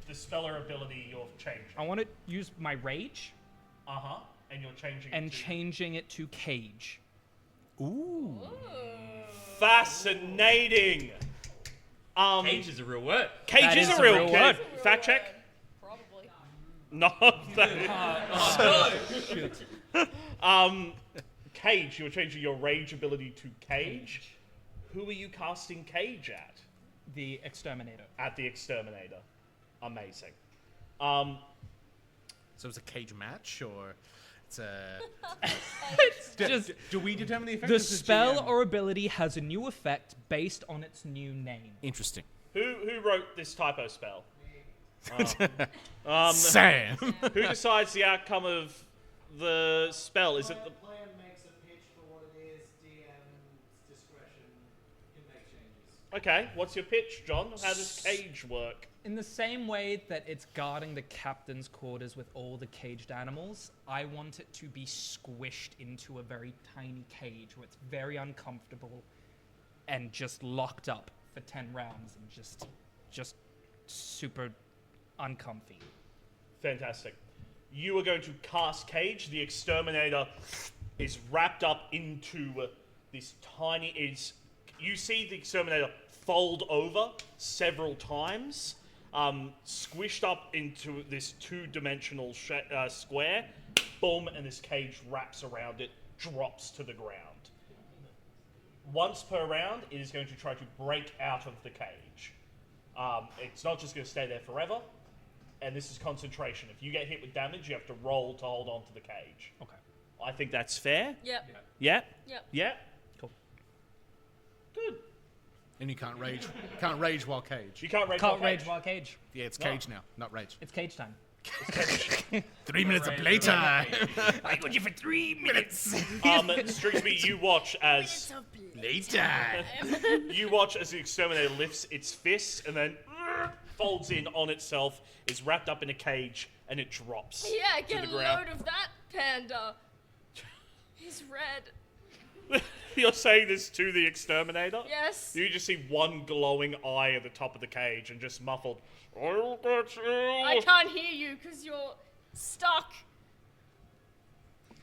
the speller ability you're changing? I want to use my rage Uh-huh, and you're changing and it to... changing it to cage. Ooh. Fascinating! Cage is a real word. Cage That is is a a real real word. word. Fact check. Probably. No. Cage, you're changing your rage ability to cage. Who are you casting cage at? The Exterminator. At the Exterminator. Amazing. So it's a cage match, or it's a... Just Do we determine the effect? the or is it spell GM? or ability has a new effect based on its new name. Interesting. Who wrote this typo spell? Sam. Who decides the outcome of the spell? Is it the... Player makes a pitch for what it is, DM's discretion can make changes. Okay, what's your pitch, John? How does cage work? In the same way that it's guarding the captain's quarters with all the caged animals, I want it to be squished into a very tiny cage where it's very uncomfortable and just locked up for 10 rounds and just super uncomfy. Fantastic. You are going to cast cage. The Exterminator is wrapped up into this tiny... You see the Exterminator fold over several times, squished up into this two-dimensional square. Boom, and this cage wraps around it, drops to the ground. Once per round, it is going to try to break out of the cage. It's not just going to stay there forever, and this is concentration. If you get hit with damage, you have to roll to hold on to the cage. Okay. I think that's fair. Yep. Yeah? Yep. Yeah? Cool. Good. And you can't rage. Can't rage while cage. You can't rage Can't while rage cage. while cage. Yeah, it's No. cage now, not rage. It's cage time. 3 minutes of playtime. I got you for 3 minutes. Strigsby, you watch as Later. the Exterminator lifts its fist and then folds in on itself, is wrapped up in a cage, and it drops Yeah, to get the a ground. load of that panda. He's red. You're saying this to the Exterminator? Yes. You just see one glowing eye at the top of the cage and just muffled, I'll get you. I can't hear you because you're stuck.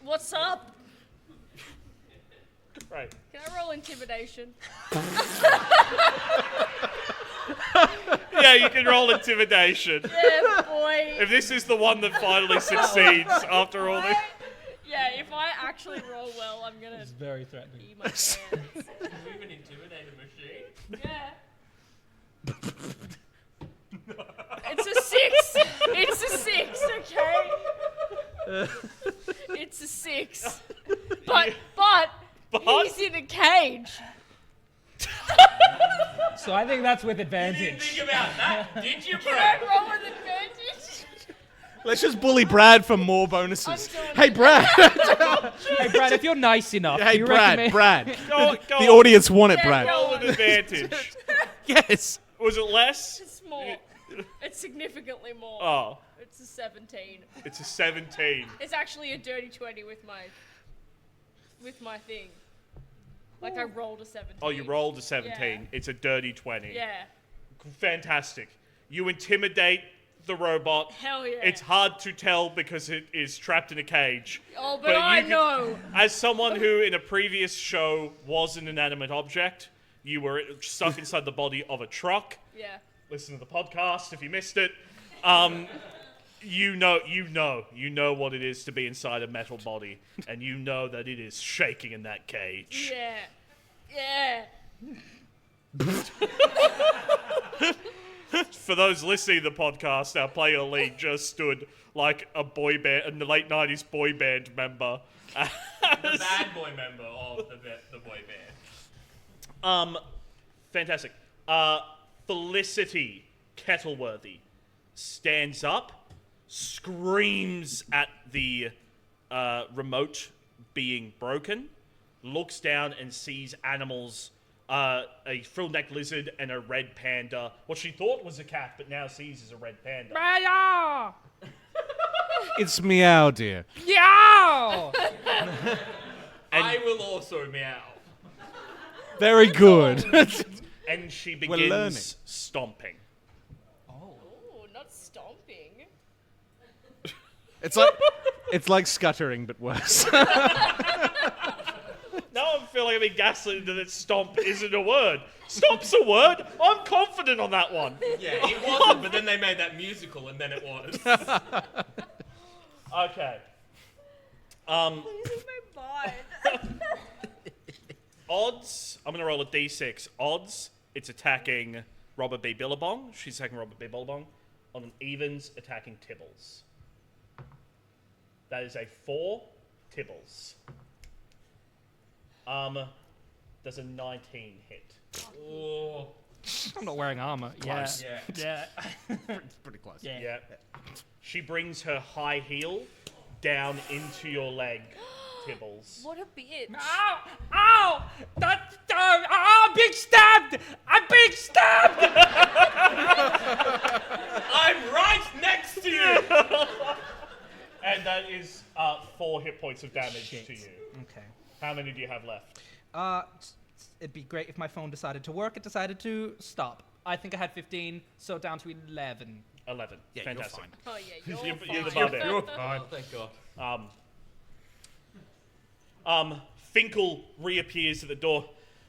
What's up? Right. Can I roll intimidation? Yeah, you can roll intimidation. Yeah, boy. If this is the one that finally succeeds after all this. Yeah, if I actually roll well, I'm gonna It's very threatening. pee my pants. Move an intimidator machine. Yeah. It's a 6. It's a 6, okay? It's a 6. But But? he's in a cage. So I think that's with You didn't advantage. think about that, did you, Can Brad? I roll with advantage? Let's just bully Brad for more bonuses. I'm doing Hey, it. Brad. Hey, Brad, if you're nice enough, Hey, you Brad. recommend- Brad. Go The on. audience want it, Yeah, Brad. go Roll with advantage. Yes. Was it less? It's more. It's significantly more. Oh, It's a 17. it's a 17. It's actually a dirty 20 with my thing. Like I rolled a 17. Oh, you rolled a 17. Yeah. It's a dirty 20. Yeah. Fantastic. You intimidate the robot. Hell yeah. It's hard to tell because it is trapped in a cage. Oh, but I you know. As someone who in a previous show was an inanimate object, you were stuck inside the body of a truck. Yeah. Listen to the podcast if you missed it. You know what it is to be inside a metal body, and you know that it is shaking in that cage. Yeah. Yeah. For those listening to the podcast, our player lead just stood like a boy band, a late 90s boy band member. The bad boy member of the boy band. Fantastic. Felicity Kettleworthy stands up, screams at the remote being broken, looks down and sees animals, a frill-necked lizard and a red panda. What she thought was a cat, but now sees as a red panda. Meow! It's meow, dear. Meow! I will also meow. Very good. And she We're learning. begins stomping. Ooh, not stomping. It's like scuttering, but worse. Now I'm feeling a bit gaslit that stomp isn't a word. Stomp's a word. I'm confident on that one. Yeah, it wasn't, but then they made that musical, and then it was. Okay. Losing my mind. Odds. I'm gonna roll a d6. Odds. It's attacking Robert B. Billabong. She's attacking Robert B. Billabong. On an evens, attacking Tibbles. That is a 4 Tibbles. Does a 19 hit? Oh, I'm not wearing armor. Close. yeah. Yeah. It's pretty close. Yeah. Yeah. She brings her high heel down into your leg, Tibbles. What a bitch. Ow! Ow! That's I'm being stabbed! I'm being stabbed! I'm right next to you. And that is 4 hit points of damage Shit. to you. Okay. How many do you have left? It'd be great if my phone decided to work. It decided to stop. I think I had 15, so down to 11. 11. Yeah, Fantastic. Oh yeah, you're You're the fine. barbarian. Oh, thank God. Finkel reappears at the door.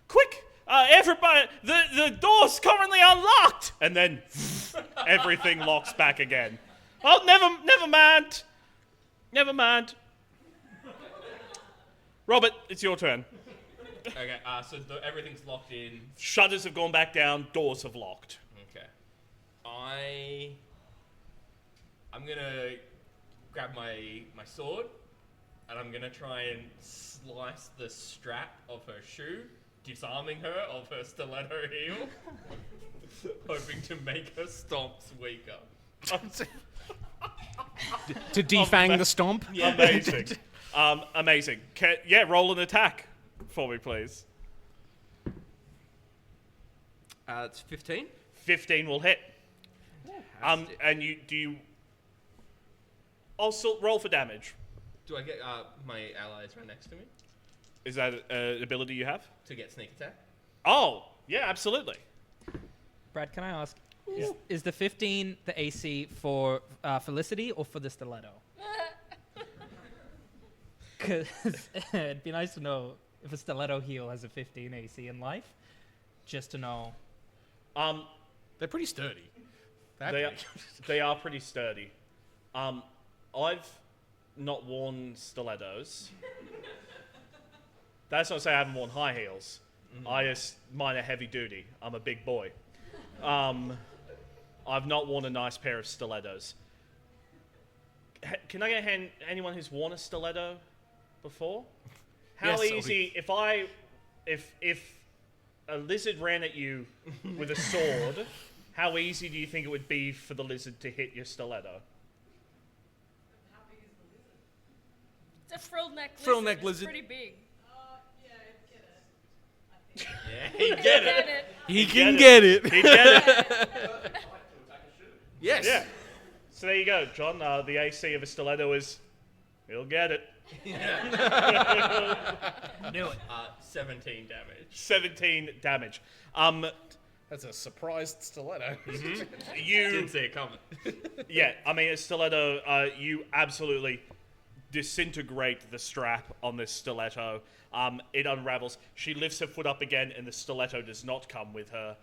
Quick! Everybody! The door's currently unlocked! And then everything locks back again. Oh, never mind. Never mind. Robert, it's your turn. Okay, so everything's locked in. Shutters have gone back down, doors have locked. Okay. I'm gonna grab my sword, and I'm gonna try and slice the strap of her shoe, disarming her of her stiletto heel, hoping to make her stomps weaker. To defang the stomp? Amazing. Amazing. Roll an attack for me, please. It's 15. 15 will hit. And I'll still roll for damage. Do I get my allies right next to me Is that an ability you have? to get sneak attack? Oh, yeah, absolutely. Brad, can I ask, is the 15 the AC for Felicity or for the stiletto? Because it'd be nice to know if a stiletto heel has a 15 AC in life, just to know. They're pretty sturdy. They are pretty sturdy. I've not worn stilettos. That's not to say I haven't worn high heels. Mine are heavy duty. I'm a big boy. I've not worn a nice pair of stilettos. Can I get anyone who's worn a stiletto before? How Yes, easy if a lizard ran at you with a sword, how easy do you think it would be for the lizard to hit your stiletto? It's a frill neck lizard. Frill neck It's lizard. pretty big. Yeah, he get it. He can get it. He'd get it. Yes. Yeah. So there you go, John. The AC of a stiletto is, he'll get it. Knew it. 17 damage. 17 damage. That's a surprised stiletto. You, Didn't see it coming. yeah, I mean, a stiletto, you absolutely disintegrate the strap on this stiletto. It unravels. She lifts her foot up again, and the stiletto does not come with her.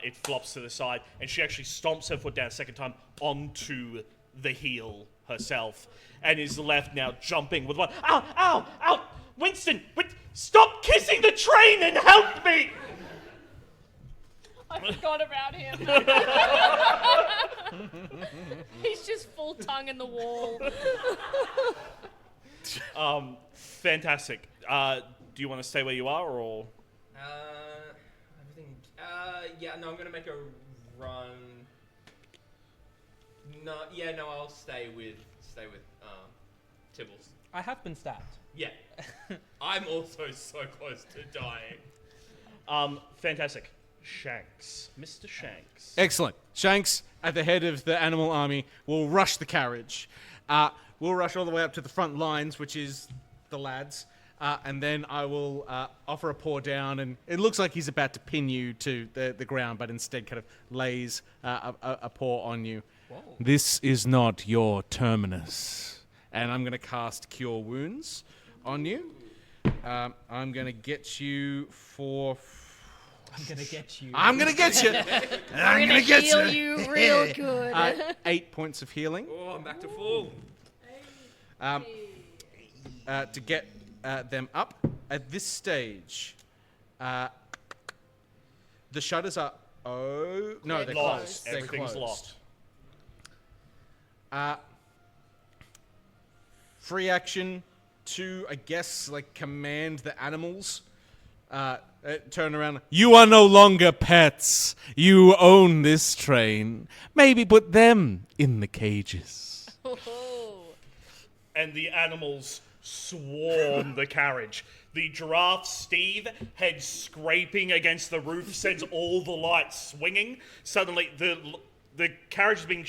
It flops to the side, and she actually stomps her foot down a second time onto the heel herself, and is left now jumping with one. Ow! Ow! Ow! Winston! Stop kissing the train and help me! I forgot about him. He's just full tongue in the wall. Fantastic. Do you want to stay where you are, or? Everything. Yeah, no, I'm gonna make a run. No, yeah, no, I'll stay with Tibbles. I have been stabbed. Yeah. I'm also so close to dying. Fantastic. Shanks. Mr. Shanks. Excellent. Shanks, at the head of the animal army, will rush the carriage. We'll rush all the way up to the front lines, which is the lads. And then I will offer a paw down, and it looks like he's about to pin you to the ground, but instead kind of lays a paw on you. Whoa. This is not your terminus. And I'm going to cast Cure Wounds on you. I'm going to get you for... I'm gonna get you. I'm going to get you! I'm going to get Heal you real good. 8 points of healing. Oh, I'm back to full. To get them up. At this stage, the shutters are... Oh... No, they're Locked. closed. They're Everything's closed. locked. Free action to, I guess, like, command the animals. Turn around. You are no longer pets. You own this train. Maybe put them in the cages. And the animals swarm the carriage. The giraffe, Steve, head scraping against the roof, sends all the lights swinging. Suddenly, the carriage is being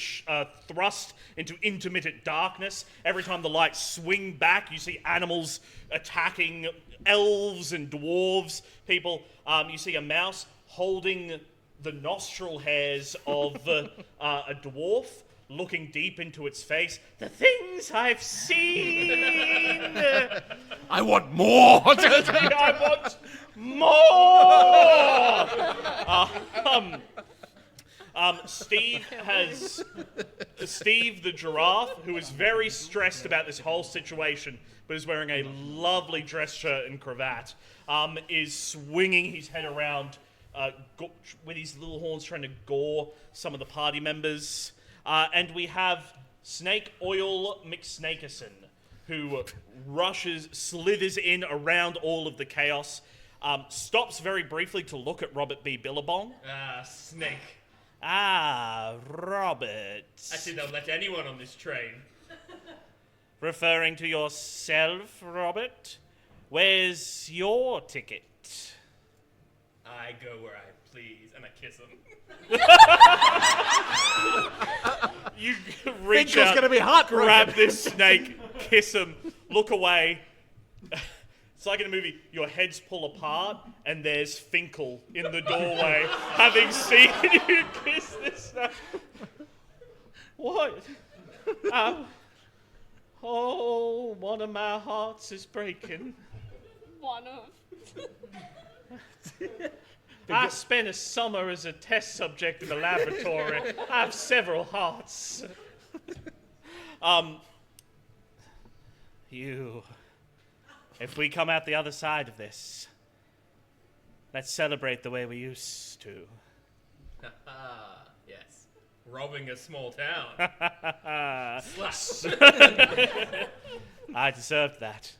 thrust into intermittent darkness. Every time the lights swing back, you see animals attacking elves and dwarves, people. You see a mouse holding the nostril hairs of a dwarf, looking deep into its face. The things I've seen! I want more! I want more! Steve the giraffe, who is very stressed about this whole situation, but is wearing a lovely dress shirt and cravat, is swinging his head around with his little horns, trying to gore some of the party members. And we have Snake Oil McSnakerson, who slithers in around all of the chaos, stops very briefly to look at Robert B. Billabong. Snake. Robert. I see they'll let anyone on this train. Referring to yourself, Robert? Where's your ticket? I go where I please, and I kiss him. You reach Finkel's out, gonna be heartbroken. grab this snake, kiss him, look away. It's like in a movie, your heads pull apart, and there's Finkel in the doorway, having seen you kiss this snake. What? Oh, one of my hearts is breaking. One of. I spent a summer as a test subject in the laboratory. I have several hearts. If we come out the other side of this, let's celebrate the way we used to. Yes. Robbing a small town. Slash. I deserved that.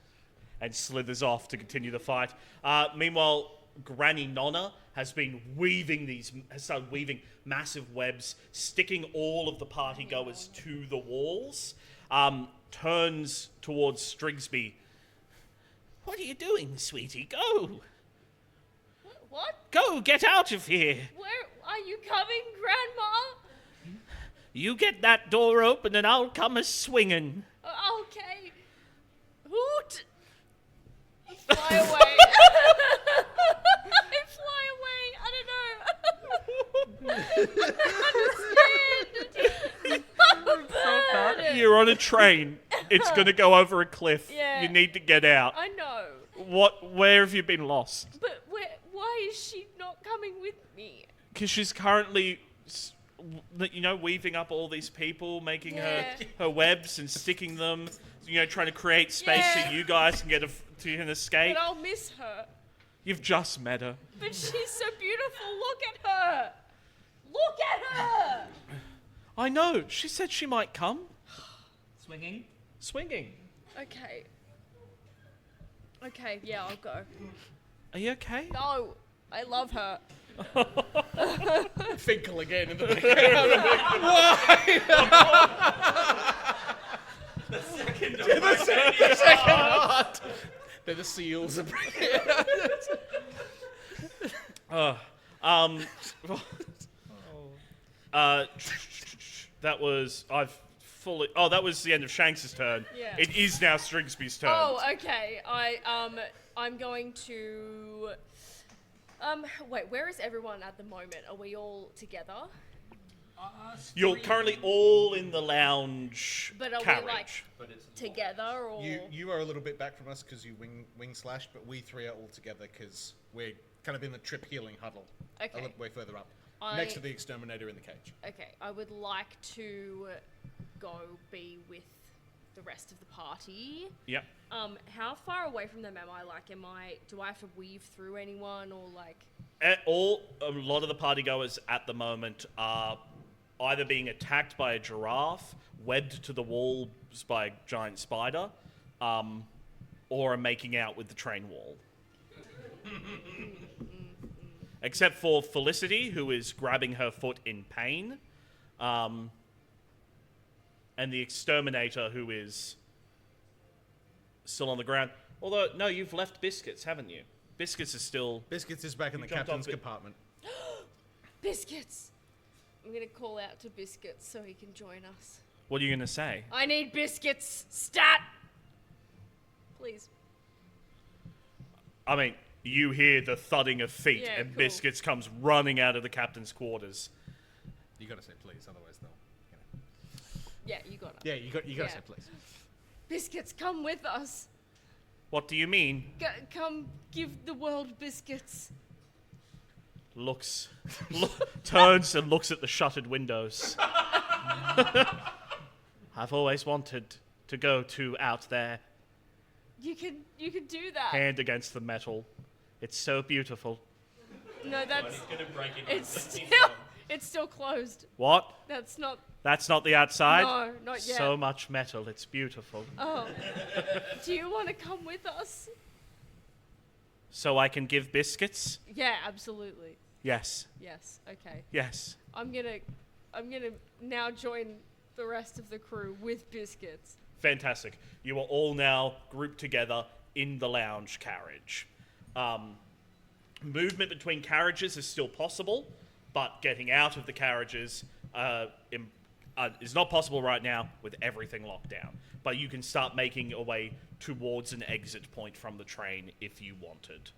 And slithers off to continue the fight. Meanwhile, Granny Nonna has started weaving massive webs, sticking all of the party goers to the walls. Turns towards Strigsby. What are you doing, sweetie? Go! What? Go, get out of here! Where are you coming, Grandma? You get that door open and I'll come a-swinging. Okay. Hoot! I fly away. I fly away. I don't know. I'm a bird. You're on a train. It's gonna go over a cliff. Yeah. You need to get out. I know. Where have you been lost? But why is she not coming with me? Because she's currently, weaving up all these people, making her webs and sticking them, trying to create space so you guys can can escape. But I'll miss her. You've just met her. But she's so beautiful. Look at her. Look at her. I know. She said she might come. Swinging. Swinging. Okay. Okay, yeah, I'll go. Are you okay? No, I love her. Finkel again in the background. The second part. They're the seals. That was that was the end of Shanks' turn. Yeah. It is now Strigsby's turn. Oh, okay. I'm going to. Wait. Where is everyone at the moment? Are we all together? You're currently all in the lounge But are carriage. we like together or? You are a little bit back from us because you wing slash, but we three are all together because we're kind of in the trip healing huddle. Okay. A little way further up, next to the exterminator in the cage. Okay, I would like to go be with the rest of the party. Yep. How far away from them am I? Like, do I have to weave through anyone or like? A lot of the party goers at the moment are either being attacked by a giraffe, webbed to the walls by a giant spider, or are making out with the train wall. Except for Felicity, who is grabbing her foot in pain, and the exterminator, who is still on the ground. Although, no, you've left Biscuits, haven't you? Biscuits is still... Biscuits is back in the jumped captain's off it. compartment. Biscuits! I'm gonna call out to Biscuits so he can join us. What are you going to say? I need Biscuits! Stat! Please. I mean, you hear the thudding of feet, Yeah, and cool. Biscuits comes running out of the captain's quarters. You gotta say please, otherwise they'll. Yeah, you got it. Yeah, you gotta Yeah. say please. Biscuits, come with us. What do you mean? Come give the world biscuits. Turns and looks at the shuttered windows. I've always wanted to go to out there, You can do that. hand against the metal. It's so beautiful. No, that's Gonna break into it's still closed. What? That's not. That's not the outside? No, not yet. So much metal, it's beautiful. Oh. Do you want to come with us? So I can give biscuits? Yeah, absolutely. Yes. Yes. Okay. Yes. I'm gonna now join the rest of the crew with biscuits. Fantastic. You are all now grouped together in the lounge carriage. Movement between carriages is still possible, but getting out of the carriages is not possible right now with everything locked down. But you can start making your way towards an exit point from the train if you wanted.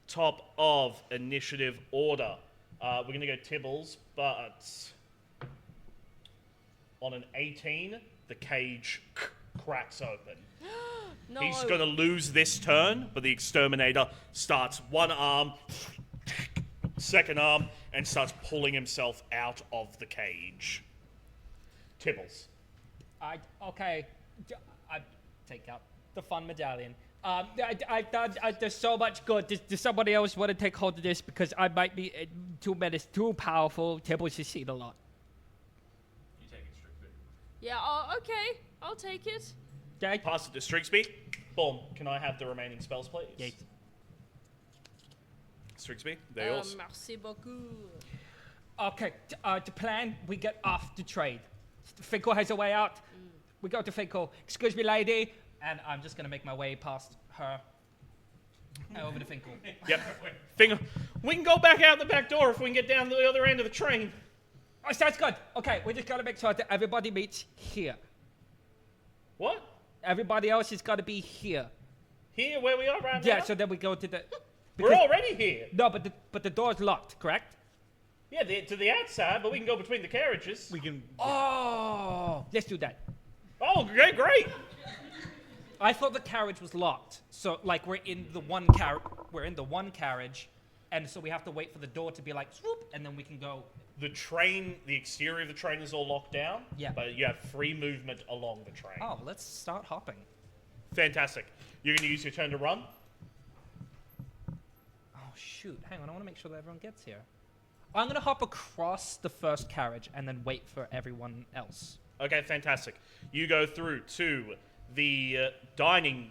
Top of initiative order. We're going to go Tibbles, but on an 18, the cage cracks open. No. He's going to lose this turn, but the exterminator starts one arm, second arm, and starts pulling himself out of the cage. Tibbles. I take out the fun medallion. There's so much good. Does somebody else want to take hold of this because I might be too powerful. Tibbles has seen a lot. You take it, Strigsby. Yeah. Oh, okay. I'll take it. Okay. Pass it to Strigsby. Boom. Can I have the remaining spells, please? Yes. Strigsby, they're yours. Merci beaucoup. Okay, the plan, we get off the train. Finkel has a way out. We go to Finkel. Excuse me, lady. And I'm just going to make my way past her over to Finkel. Yep. Finger. We can go back out the back door if we can get down to the other end of the train. Oh, sounds good. Okay, we just got to make sure that everybody meets here. What? Everybody else has got to be here. Here, where we are right now? Yeah, so then we go to the... We're already here. No, but the door's locked, correct? Yeah, to the outside, but we can go between the carriages. We can. Oh, let's do that. Oh, great. I thought the carriage was locked. So, like, we're in the one carriage, and so we have to wait for the door to be like, swoop, and then we can go... The exterior of the train is all locked down. Yeah. But you have free movement along the train. Oh, let's start hopping. Fantastic. You're going to use your turn to run? Oh, shoot. Hang on, I want to make sure that everyone gets here. I'm going to hop across the first carriage and then wait for everyone else. Okay, fantastic. You go through to the dining...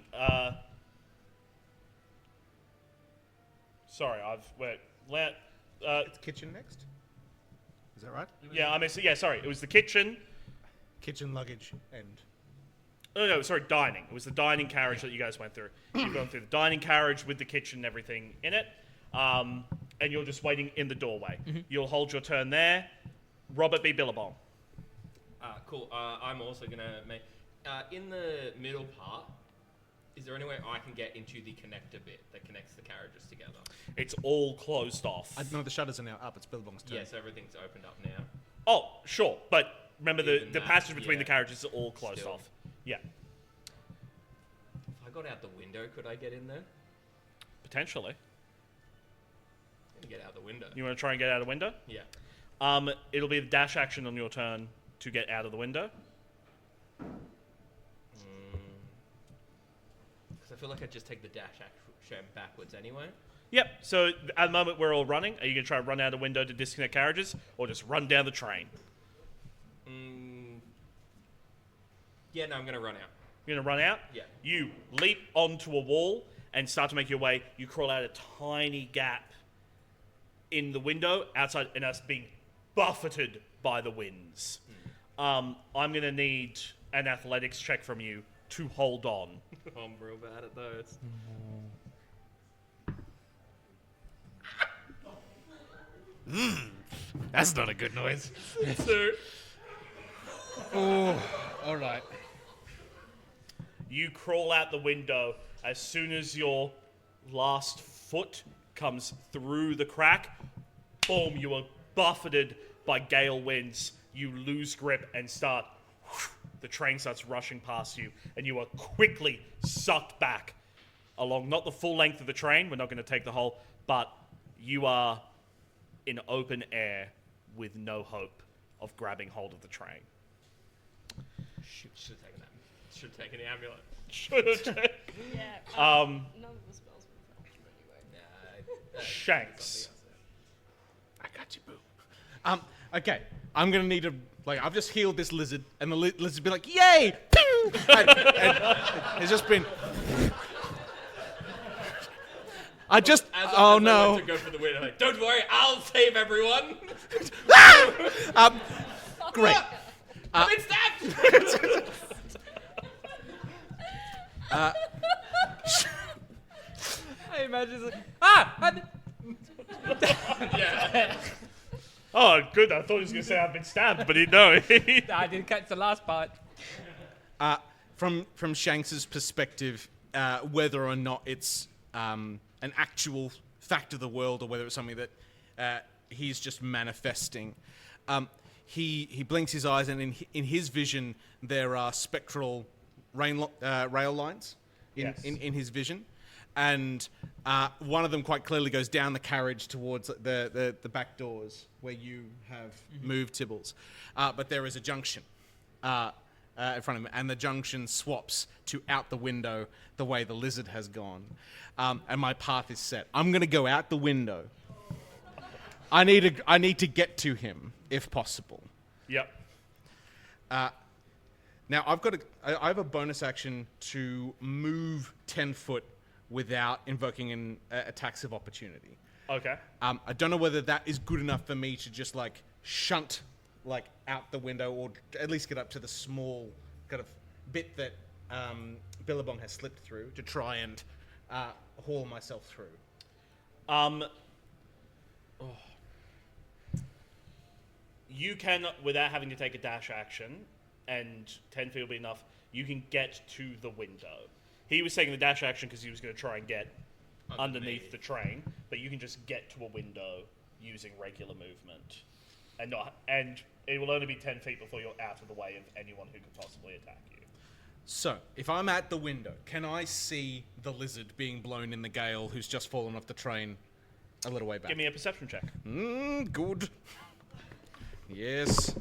Sorry, It's kitchen next. Is that right? Sorry. It was the kitchen. Kitchen, luggage, and Oh, no, sorry, dining. It was the dining carriage that you guys went through. You've gone through the dining carriage with the kitchen and everything in it. And you're just waiting in the doorway. Mm-hmm. You'll hold your turn there. Robert B. Billabong. Cool. I'm also going to make... in the middle part, is there any way I can get into the connector bit that connects the carriages together? It's all closed off. No, the shutters are now up. It's Billabong's turn. Yes, everything's opened up now. Oh, sure. But remember, Even the that, passage between yeah. the carriages is all closed Still. off. Yeah, If I got out the window, could I get in there? potentially. I'm gonna get out the window. You want to try and get out a window? Yeah. It'll be the dash action on your turn to get out of the window. Because I feel like I'd just take the dash action backwards anyway. Yep. So at the moment we're all running. Are you going to try and run out a window to disconnect carriages, or just run down the train? Yeah, no, I'm going to run out. You're going to run out? Yeah. You leap onto a wall and start to make your way. You crawl out a tiny gap in the window outside, and us being buffeted by the winds. I'm going to need an athletics check from you to hold on. I'm real bad at those. That's not a good noise. All right. You crawl out the window. As soon as your last foot comes through the crack, boom, you are buffeted by gale winds. You lose grip and the train starts rushing past you, and you are quickly sucked back along, not the full length of the train, we're not going to take the whole, but you are in open air with no hope of grabbing hold of the train. Shoot, should have taken that. Should have taken the amulet. Yeah. Um, None of the spells were effective anyway. Shanks. I got you, boo. Okay. I'm gonna need I've just healed this lizard, and the lizard be like, "Yay!" and it's just been. I just. As Oh I no. went to go for the win, I'm like, don't worry, I'll save everyone. Great. I've been stabbed. I imagine it's like, Yeah. Oh, good. I thought he was going to say I've been stabbed, but no. I didn't catch the last part. From Shanks's perspective, whether or not it's an actual fact of the world or whether it's something that he's just manifesting, he blinks his eyes, and in his vision there are spectral rail lines Yes. in his vision, and one of them quite clearly goes down the carriage towards the back doors where you have moved, Tibbles. But there is a junction in front of him, and the junction swaps to out the window the way the lizard has gone. And my path is set. I'm going to go out the window. I need to get to him, if possible. Yep. Now, I have a bonus action to move 10 foot without invoking an attacks of opportunity. Okay. I don't know whether that is good enough for me to just like shunt like out the window, or at least get up to the small kind of bit that Billabong has slipped through to try and haul myself through. You can, without having to take a dash action, and 10 feet will be enough, you can get to the window. He was taking the dash action because he was going to try and get underneath the train, but you can just get to a window using regular movement. And it will only be 10 feet before you're out of the way of anyone who could possibly attack you. So, if I'm at the window, can I see the lizard being blown in the gale who's just fallen off the train a little way back? Give me a perception check. Good. Yes.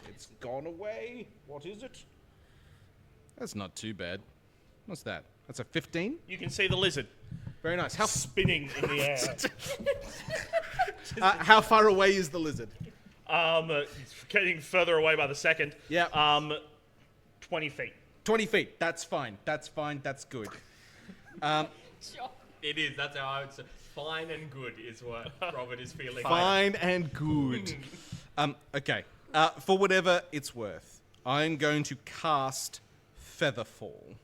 It's gone away. What is it? That's not too bad. What's that? That's a 15? You can see the lizard Very nice. spinning in the air. How far away is the lizard? It's getting further away by the second. Yeah. 20 feet. 20 feet. That's fine. That's fine. That's good. Sure. It is. That's how I would say. Fine and good is what Robert is feeling. Fine and good. Okay. For whatever it's worth, I'm going to cast Featherfall.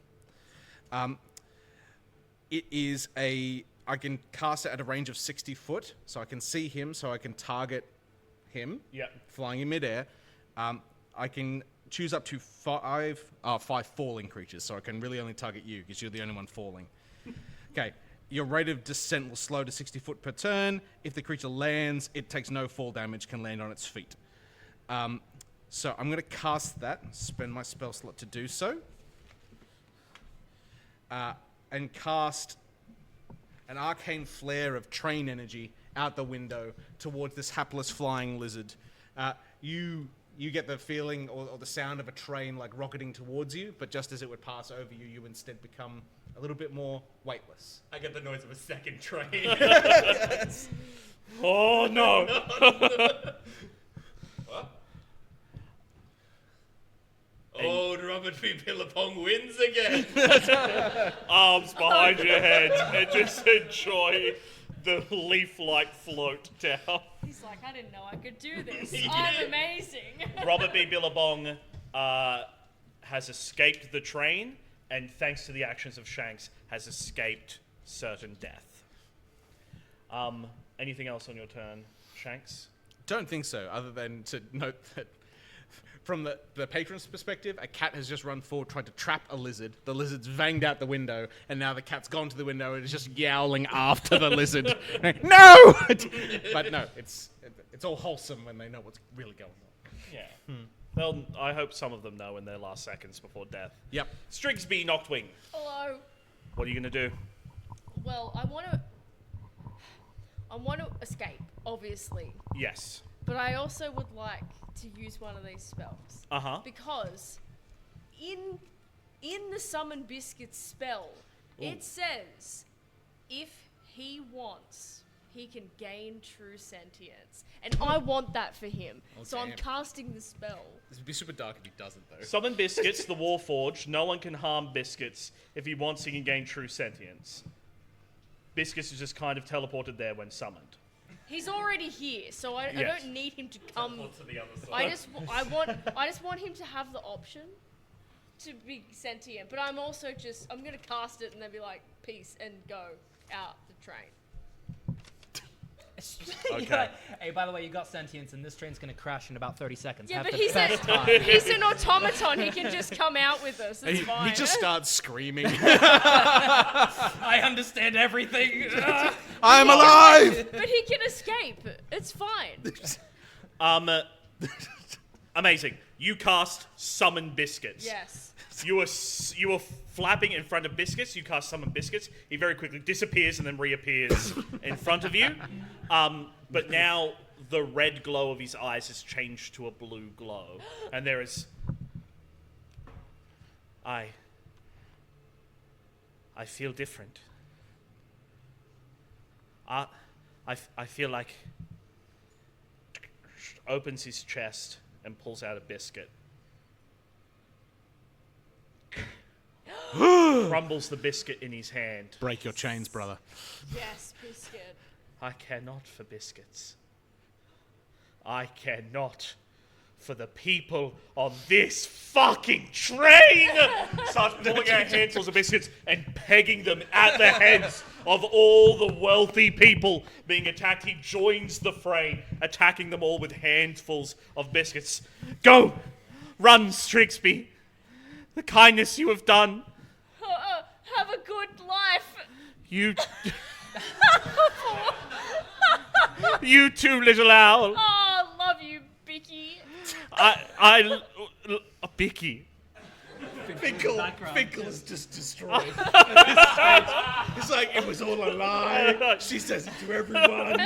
It is I can cast it at a range of 60 foot, so I can see him, so I can target him, Yep. flying in midair. I can choose up to five falling creatures, so I can really only target you, because you're the only one falling. Okay. Your rate of descent will slow to 60 foot per turn. If the creature lands, it takes no fall damage, can land on its feet. So I'm going to cast that, spend my spell slot to do so. And cast an arcane flare of train energy out the window towards this hapless flying lizard. You get the feeling or the sound of a train like rocketing towards you, but just as it would pass over you, you instead become a little bit more weightless. I get the noise of a second train. Oh, no. What? Old Robert B. Billabong wins again. Arms behind your head and just enjoy the leaf-like float down. He's like, I didn't know I could do this. I'm amazing. Robert B. Billabong has escaped the train, and thanks to the actions of Shanks, has escaped certain death. Anything else on your turn, Shanks? Don't think so, other than to note that from the patron's perspective, a cat has just run forward, tried to trap a lizard. The lizard's banged out the window, and now the cat's gone to the window and is just yowling after the lizard. No! But no, it's all wholesome when they know what's really going on. Yeah. Well, I hope some of them know in their strigsby seconds before death. Yep. Strigsby Noctwing, Hello. what are you going to do? Well, I want to escape, obviously, Yes. but I also would like to use one of these spells Uh-huh. because in the Summon Biscuits spell, it says if he wants, he can gain true sentience, and I want that for him. So I'm damn. casting the spell. This would be super dark if he doesn't, though. Summon Biscuits, the Warforged. No one can harm Biscuits. If he wants, he can gain true sentience. Biscuits is just kind of teleported there when summoned. He's already here, so I Yes. don't need him to come. To the other side. I just want him to have the option to be sentient. But I'm also I'm gonna cast it and then be like, peace, and go out the train. Okay. Hey, by the way, you got sentience, and this train's gonna crash in about 30 seconds. Yeah, Have but the he's best time. he's an automaton. He can just come out with us. It's fine. He just starts screaming. I understand everything. I'm alive! But he can escape. It's fine. Amazing. You cast Summon Biscuits. Yes. You were flapping in front of Biscuits. You cast Summon Biscuits. He very quickly disappears and then reappears in front of you. But now the red glow of his eyes has changed to a blue glow, and there is. I feel different. I feel like. Opens his chest and pulls out a biscuit. Crumbles the biscuit in his hand. Break your chains, brother. Yes, biscuit. I care not for biscuits. I care not for the people on this fucking train! Starts pulling out handfuls of biscuits and pegging them at the heads of all the wealthy people being attacked. He joins the fray, attacking them all with handfuls of biscuits. Go! Run, Strigsby! The kindness you have done. Have a good life. You... You too, little owl. Oh, love you, Bicky. Bicky. Finkel is just destroyed. It's like, it was all a lie. She says it to everyone.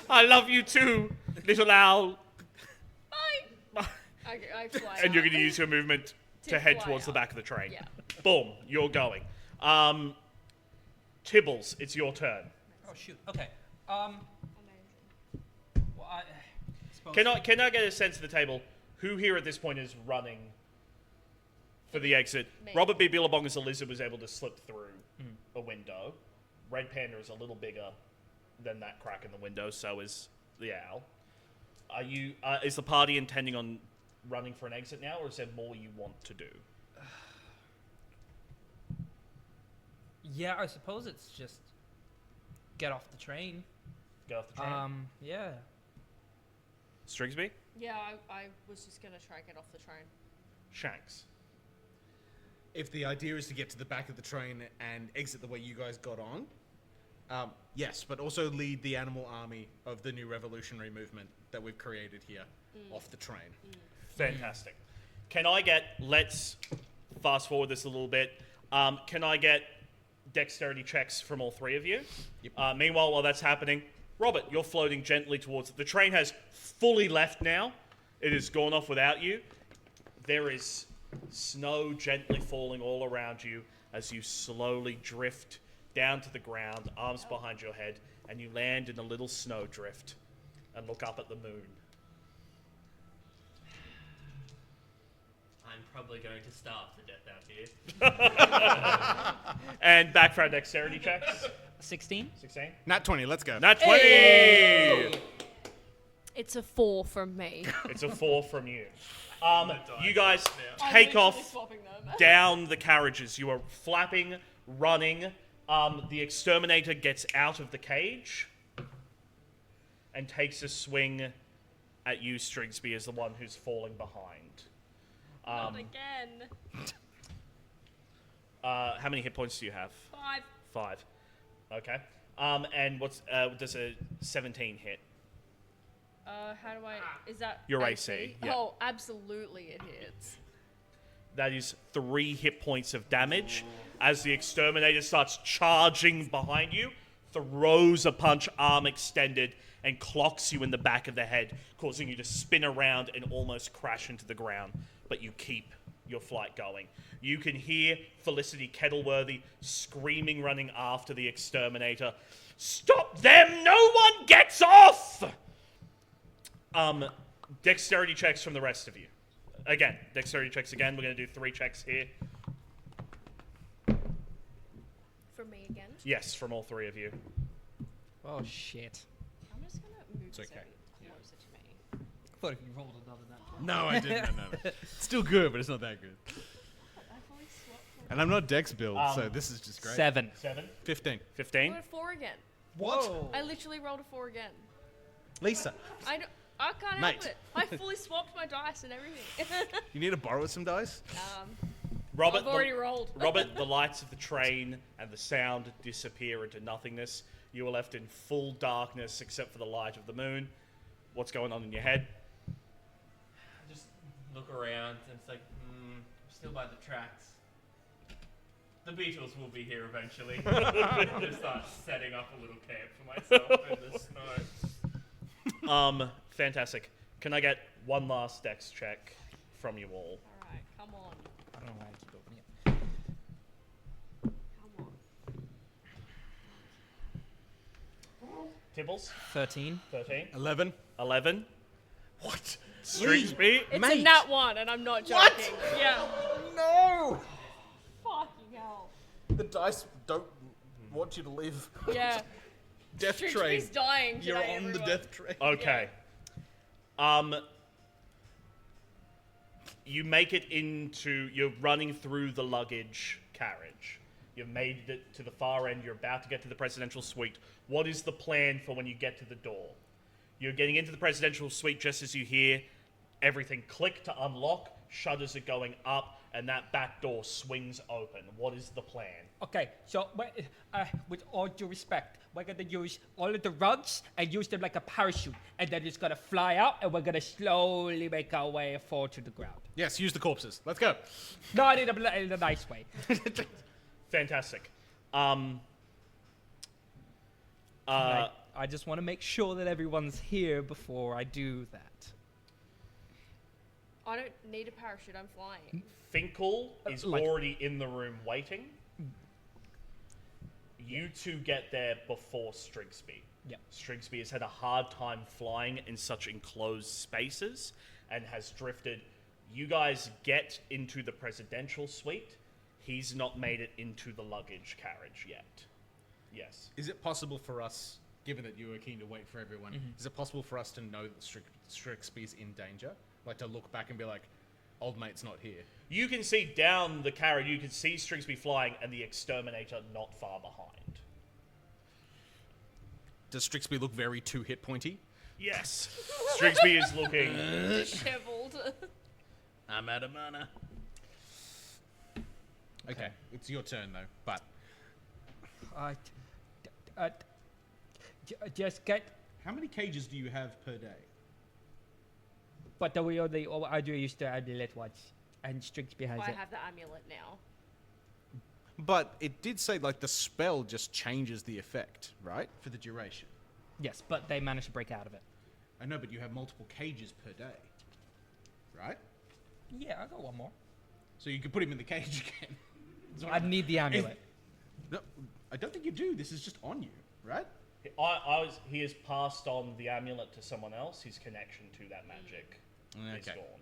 I love you too, little owl. Bye. I fly And you're out. going to use your movement to To head fly towards the out. back of the train. Yeah. Boom, you're going. Tibbles, it's your turn. Oh shoot. Okay. Well, I suppose. Can I get a sense of the table? Who here at this point is running for the exit? Me. Robert B. Billabong as a lizard was able to slip through a window. Red Panda is a little bigger than that crack in the window, so is the owl. Are you? Is the party intending on running for an exit now, or is there more you want to do? Yeah, I suppose it's just get off the train. Get off the train. Yeah. Strigsby? Yeah, I was just gonna try and get off the train. Shanks. If the idea is to get to the back of the train and exit the way you guys got on, yes, but also lead the animal army of the new revolutionary movement that we've created here off the train. Fantastic. Can I get, let's fast forward this a little bit. Can I get dexterity checks from all three of you? Yep. Meanwhile, while that's happening, Robert, you're floating gently towards it. The train has fully left now. It has gone off without you. There is snow gently falling all around you as you slowly drift down to the ground, arms behind your head, and you land in a little snow drift and look up at the moon. I'm probably going to starve to death out here. And back for our dexterity checks. 16. 16. Nat 20, let's go. Nat 20! It's a 4 from me. It's a 4 from you. You guys I'm take literally off swapping them. down the carriages. You are flapping, running. The exterminator gets out of the cage and takes a swing at you, Strigsby, as the one who's falling behind. Not again. How many hit points do you have? 5. 5. Okay. And what's does a 17 hit? How do I? Is that Your AC, yeah. Oh, absolutely it hits. That is 3 hit points of damage as the exterminator starts charging behind you, throws a punch, arm extended, and clocks you in the back of the head, causing you to spin around and almost crash into the ground. But you keep your flight going. You can hear Felicity Kettleworthy screaming, running after the exterminator. Stop them! No one gets off! Dexterity checks from the rest of you. Again, dexterity checks again. We're going to do 3 checks here. For me again. Yes, from all 3 of you. Oh shit. I'm just gonna move It's okay. closer to me. I thought if you rolled another nat 20. No, I didn't. No. Still good, but it's not that good. I fully swapped. And I'm not Dex build, so this is just great. 7. 7, 15. 15. I rolled a 4 again. Whoa. I literally rolled a 4 again. Lisa, I can't Mate. help it. I fully swapped my dice and everything. you need to borrow some dice? Robert, I've already rolled. Robert, the lights of the train and the sound disappear into nothingness. You are left in full darkness except for the light of the moon. What's going on in your head? I just look around and it's like, I'm still by the tracks. The Beatles will be here eventually. Just start setting up a little camp for myself in the snow. Fantastic. Can I get one last dex check from you all? Alright, come on. I don't know why I keep opening it. Come on. Tibbles? 13. 13. 11. 11. What? Strigsby? It's Mate. a nat 1 and I'm not joking. Yeah. No! Fucking hell. The dice don't want you to live. Yeah. Death train. Strigsby's dying today, You're on the everyone. death train. Okay. You make it into. You're running through the luggage carriage. You've made it to the far end. You're about to get to the presidential suite. What is the plan for when you get to the door? You're getting into the presidential suite just as you hear everything click to unlock. Shutters are going up, and that back door swings open. What is the plan? Okay, so with all due respect, we're gonna use all of the rugs and use them like a parachute, and then it's gonna fly out, and we're gonna slowly make our way fall to the ground. Yes, use the corpses. Let's go. Not in a nice way. Fantastic. I just want to make sure that everyone's here before I do that. I don't need a parachute. I'm flying. Finkel is like- already in the room waiting. You two get there before Strigsby. Yeah. Strigsby has had a hard time flying in such enclosed spaces and has drifted. You guys get into the presidential suite. He's not made it into the luggage carriage yet. Yes. Is it possible for us, given that you were keen to wait for everyone, is it possible for us to know that Strigsby's in danger? Like to look back and be like, old mate's not here. You can see down the carriage, you can see Strigsby flying and the exterminator not far behind. Does Strigsby look very 2-hit pointy? Yes. Strigsby is looking... Disheveled. I'm out of mana. Okay, it's your turn though, but... Just get. How many cages do you have per day? But I do use the amulet once, and Strigsby has I it. have the amulet now. But it did say, like, the spell just changes the effect, right? For the duration. Yes, but they managed to break out of it. I know, but you have multiple cages per day. Right? Yeah, I got one more. So you could put him in the cage again. I need the amulet. No, I don't think you do. This is just on you, right? He has passed on the amulet to someone else. His connection to that magic is Okay. gone.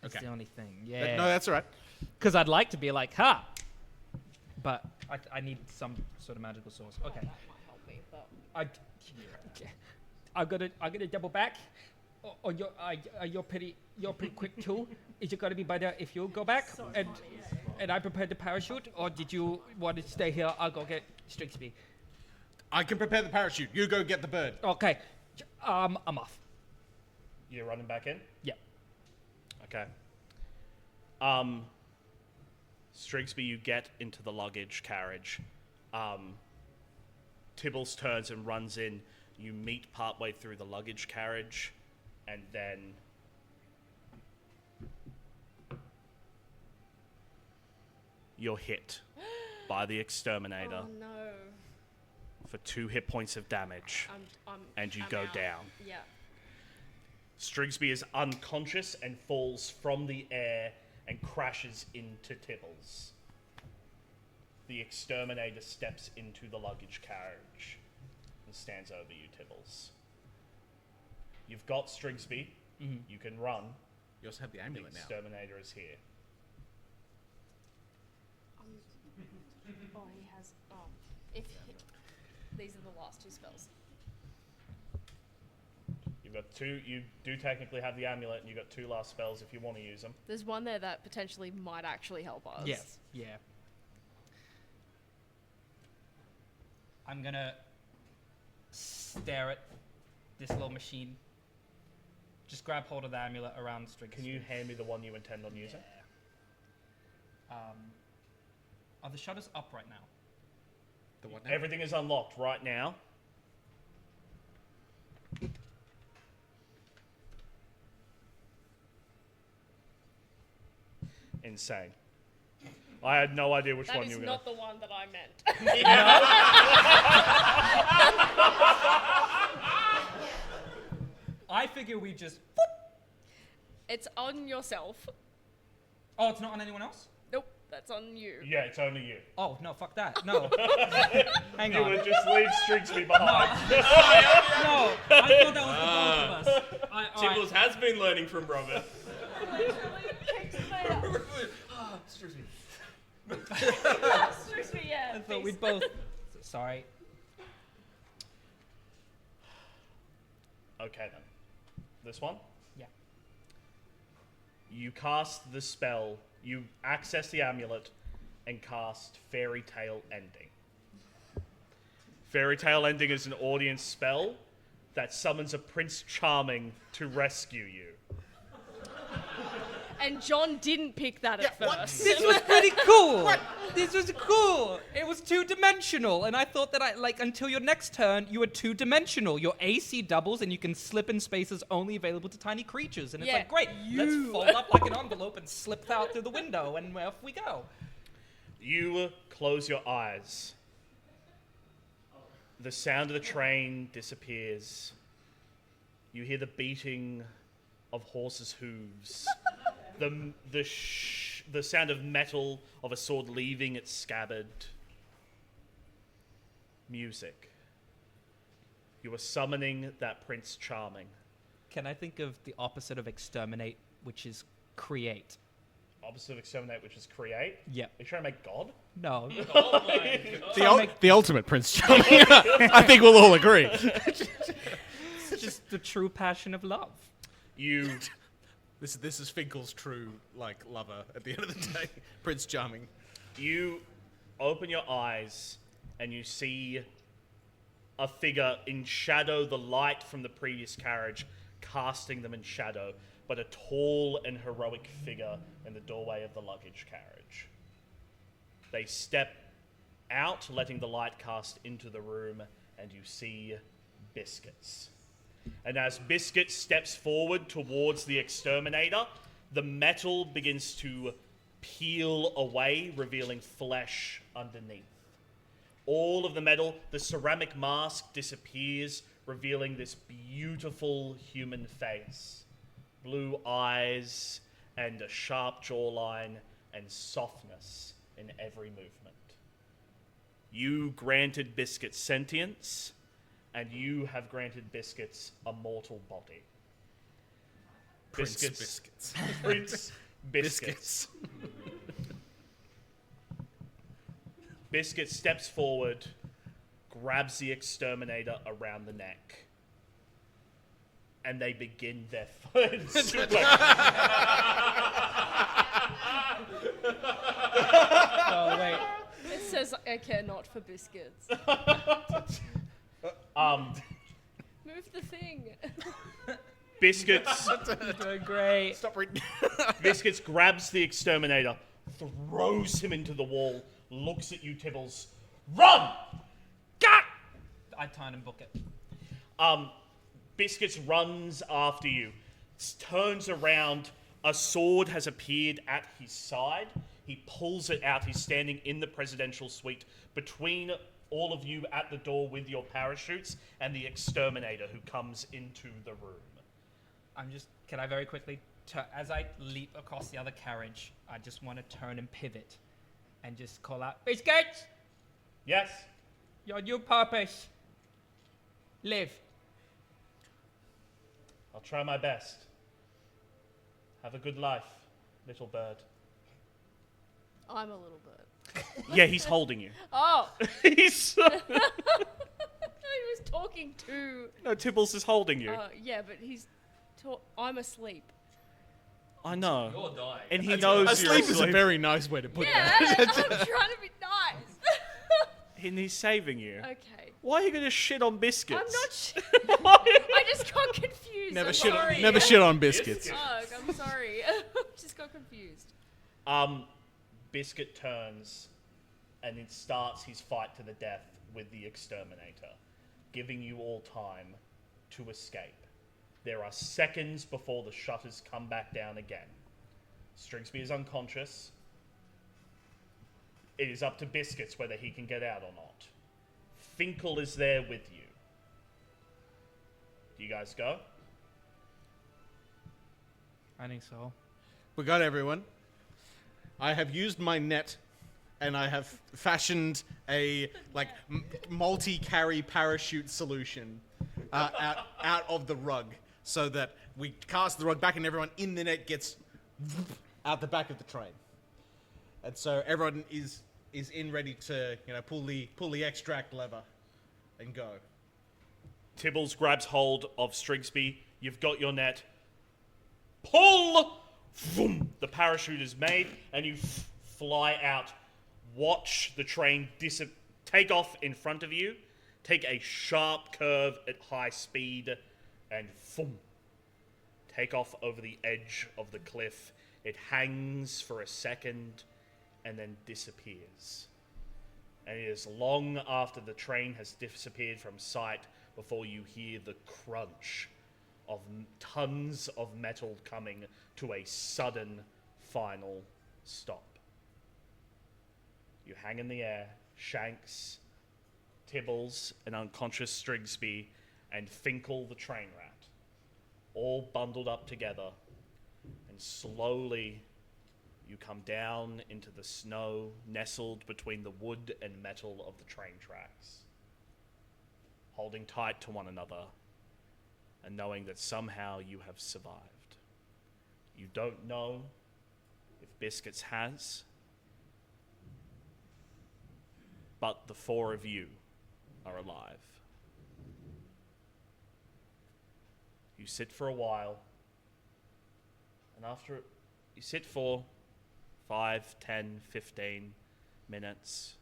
That's Okay. the only thing. No, Yeah. that's all right. Because I'd like to be like, ha! But I need some sort of magical source. Okay. That might help me, but I'm gonna double back. Or you're pretty quick too. Is it gonna be better if you go back and I prepare the parachute, or did you want to stay here? I'll go get Strigsby. I can prepare the parachute. You go get the bird. Okay. I'm off. You're running back in? Yeah. Okay. Strigsby, you get into the luggage carriage. Tibbles turns and runs in. You meet partway through the luggage carriage, and then you're hit by the exterminator oh no, for 2 hit points of damage, and you I'm go out. down. Yeah. Strigsby is unconscious and falls from the air and crashes into Tibbles. The exterminator steps into the luggage carriage and stands over you, Tibbles. You've got Strigsby. You can run. You also have the The amulet now. exterminator is here. Oh, he has. Oh, these are the last 2 spells. You've got 2. You do technically have the amulet, and you've got 2 last spells if you want to use them. There's one there that potentially might actually help us. Yes. Yeah. I'm gonna stare at this little machine. Just grab hold of the amulet around Strigsby. Can you hand me the one you intend on using? Are the shutters up right now? The what now? Everything is unlocked right now. Insane. I had no idea which That one is you were going not the one that I meant. I figure we just. It's on yourself. Oh, it's not on anyone else? Nope, that's on you. Yeah, it's only you. Oh, no, fuck that. No. Hang You on. would just leave Strigsby behind. No, I thought that was the both of us. Tibbles has been learning from Robert. Yeah, I thought we'd both. Sorry. Okay then. This one? Yeah. You cast the spell, you access the amulet, and cast Fairy Tale Ending. Fairy Tale Ending is an audience spell that summons a Prince Charming to rescue you. And John didn't pick that at first. This was pretty cool. This was cool. It was 2-dimensional, and I thought that until your next turn, you were 2-dimensional. Your AC doubles, and you can slip in spaces only available to tiny creatures. And it's Yeah, like, great, let's fold up like an envelope and slip out through the window, and off we go. You close your eyes. The sound of the train disappears. You hear the beating of horses' hooves. The sound of metal of a sword leaving its scabbard. Music. You are summoning that Prince Charming. Can I think of the opposite of exterminate, which is create? Opposite of exterminate, which is create. Yeah. Are you trying to make God? No. Oh my god. The ultimate Prince Charming. I think we'll all agree. It's just the true passion of love. You This is Finkel's true lover at the end of the day. Prince Charming. You open your eyes and you see a figure in shadow, the light from the previous carriage casting them in shadow, but a tall and heroic figure in the doorway of the luggage carriage. They step out, letting the light cast into the room, and you see Biscuits. And as Biscuit steps forward towards the exterminator, the metal begins to peel away, revealing flesh underneath. All of the metal, the ceramic mask disappears, revealing this beautiful human face. Blue eyes and a sharp jawline and softness in every movement. You granted Biscuit sentience, and you have granted Biscuits a mortal body. Prince Biscuits. Prince Biscuits. Biscuit steps forward, grabs the exterminator around the neck, and they begin their first. Oh, wait. It says, I care not for biscuits. Move the thing. Biscuits. Doing great. Stop reading. Biscuits grabs the exterminator, throws him into the wall, looks at you, Tibbles. Run! Got! I turn and book it. Biscuits runs after you, turns around. A sword has appeared at his side. He pulls it out. He's standing in the presidential suite between all of you at the door with your parachutes and the exterminator who comes into the room. Can I very quickly, as I leap across the other carriage, I just want to turn and pivot and just call out, Biscuits! Yes? Your new purpose. Live. I'll try my best. Have a good life, little bird. I'm a little bird. Yeah, he's holding you. Oh, He's... he was talking to. No, Tibbles is holding you. Yeah, but I'm asleep. I know. You're dying. And he knows you're Asleep is a very nice way to put Yeah, that. I'm trying to be nice. And he's saving you. Okay. Why are you going to shit on Biscuits? I'm not. I just got confused. Never I'm shit. sorry. Never shit on biscuits. Ugh, I'm sorry. Just got confused. Biscuit turns and then starts his fight to the death with the exterminator, giving you all time to escape. There are seconds before the shutters come back down again. Stringsby is unconscious. It is up to Biscuits whether he can get out or not. Finkel is there with you. Do you guys go? I think so. We got everyone. I have used my net, and I have fashioned a multi-carry parachute solution out of the rug, so that we cast the rug back, and everyone in the net gets out the back of the train. And so everyone is in ready to pull the extract lever and go. Tibbles grabs hold of Strigsby. You've got your net. Pull! Vroom! The parachute is made, and you fly out. Watch the train take off in front of you, take a sharp curve at high speed, and vroom, take off over the edge of the cliff. It hangs for a second, and then disappears. And it is long after the train has disappeared from sight before you hear the crunch of tons of metal coming to a sudden final stop. You hang in the air, Shanks, Tibbles, and unconscious Strigsby, and Finkel the train rat, all bundled up together, and slowly you come down into the snow, nestled between the wood and metal of the train tracks, holding tight to one another, and knowing that somehow you have survived. You don't know if Biscuits has, but the four of you are alive. You sit for a while, and after you sit for 5, 10, 15 minutes,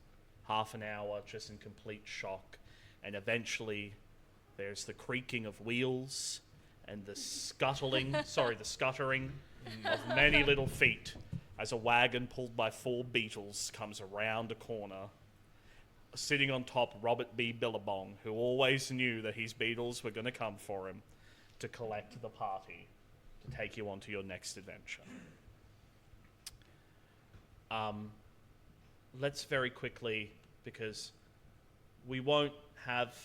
half an hour, just in complete shock, and eventually there's the creaking of wheels and the scuttering of many little feet as a wagon pulled by 4 beetles comes around a corner. Sitting on top, Robert B. Billabong, who always knew that his beetles were going to come for him to collect the party, to take you on to your next adventure. Let's very quickly, because we won't have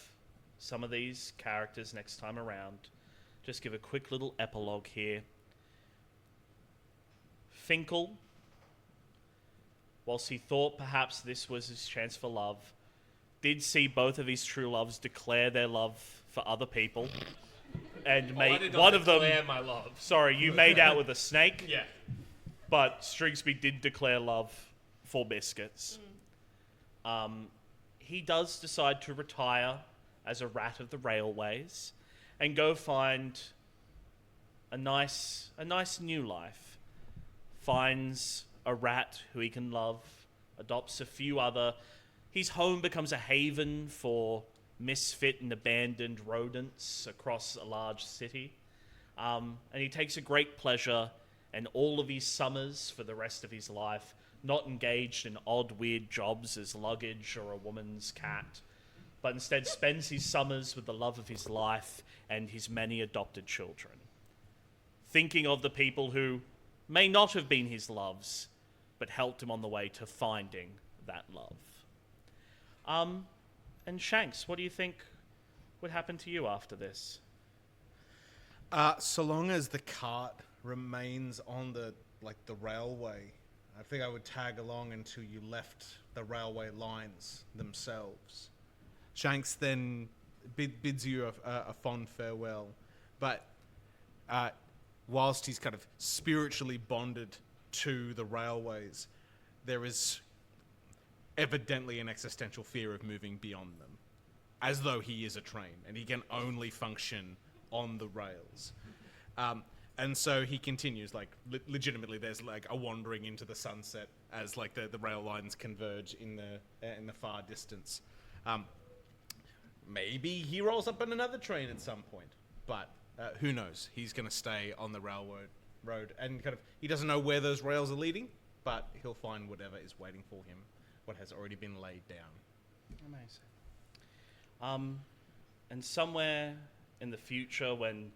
some of these characters next time around, just give a quick little epilogue here. Finkel, whilst he thought perhaps this was his chance for love, did see both of his true loves declare their love for other people. And one of them, my love. Sorry, you made out with a snake. Yeah. But Strigsby did declare love for Biscuits. He does decide to retire as a rat of the railways and go find a nice new life. Finds a rat who he can love, adopts a few other. His home becomes a haven for misfit and abandoned rodents across a large city. And he takes a great pleasure in all of his summers for the rest of his life, not engaged in odd, weird jobs as luggage or a woman's cat, but instead spends his summers with the love of his life and his many adopted children, thinking of the people who may not have been his loves, but helped him on the way to finding that love. And Shanks, what do you think would happen to you after this? So long as the cart remains on the railway, I think I would tag along until you left the railway lines themselves. Shanks then bids you a fond farewell, but whilst he's kind of spiritually bonded to the railways, there is evidently an existential fear of moving beyond them, as though he is a train and he can only function on the rails. And so he continues, legitimately there's a wandering into the sunset as the rail lines converge in the far distance. Maybe he rolls up on another train at some point, but who knows? He's going to stay on the railroad and he doesn't know where those rails are leading, but he'll find whatever is waiting for him, what has already been laid down. Amazing. And somewhere in the future, when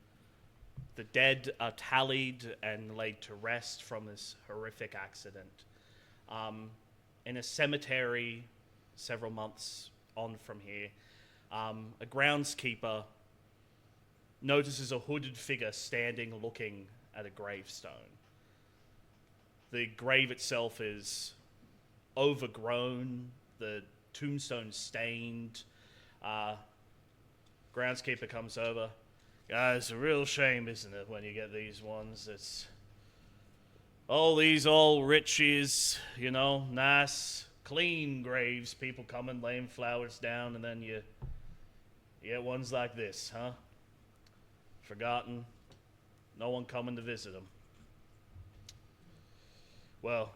the dead are tallied and laid to rest from this horrific accident, in a cemetery several months on from here, a groundskeeper notices a hooded figure standing looking at a gravestone. The grave itself is overgrown, the tombstone stained. Groundskeeper comes over. It's a real shame, isn't it, when you get these ones? It's all these old riches, nice, clean graves. People come and laying flowers down, and then you Yet ones like this, huh? Forgotten. No one coming to visit them. Well,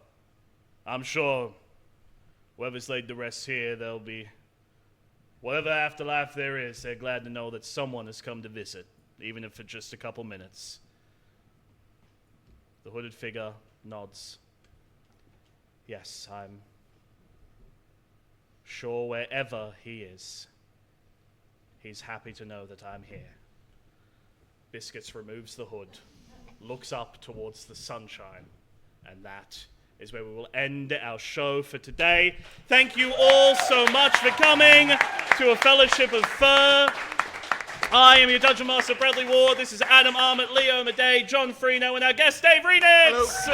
I'm sure whoever's laid to rest here, there'll be whatever afterlife there is. They're glad to know that someone has come to visit, even if for just a couple minutes. The hooded figure nods. Yes, I'm sure wherever he is, he's happy to know that I'm here. Biscuits removes the hood, looks up towards the sunshine, and that is where we will end our show for today. Thank you all so much for coming to a Fellowship of Fur. I am your Dungeon Master, Bradley Ward. This is Adam Armott, Leo Madej, John Freno, and our guest, Dave Renitz.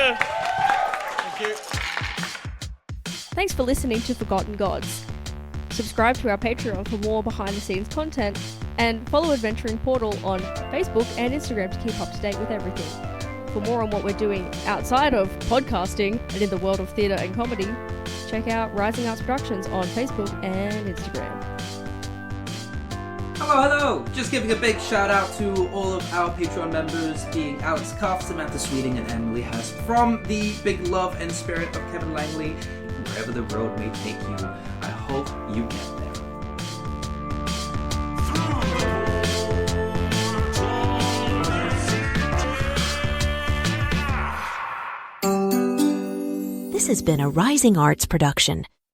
Thank you. Thanks for listening to Forgotten Gods. Subscribe to our Patreon for more behind-the-scenes content, and follow Adventuring Portal on Facebook and Instagram to keep up to date with everything. For more on what we're doing outside of podcasting and in the world of theatre and comedy, check out Rising Arts Productions on Facebook and Instagram. Hello! Just giving a big shout out to all of our Patreon members, being Alex Cuff, Samantha Sweeting, and Emily Hess, from the big love and spirit of Kevin Langley. Wherever the road may take you, I hope you get there. This has been a Rising Arts production.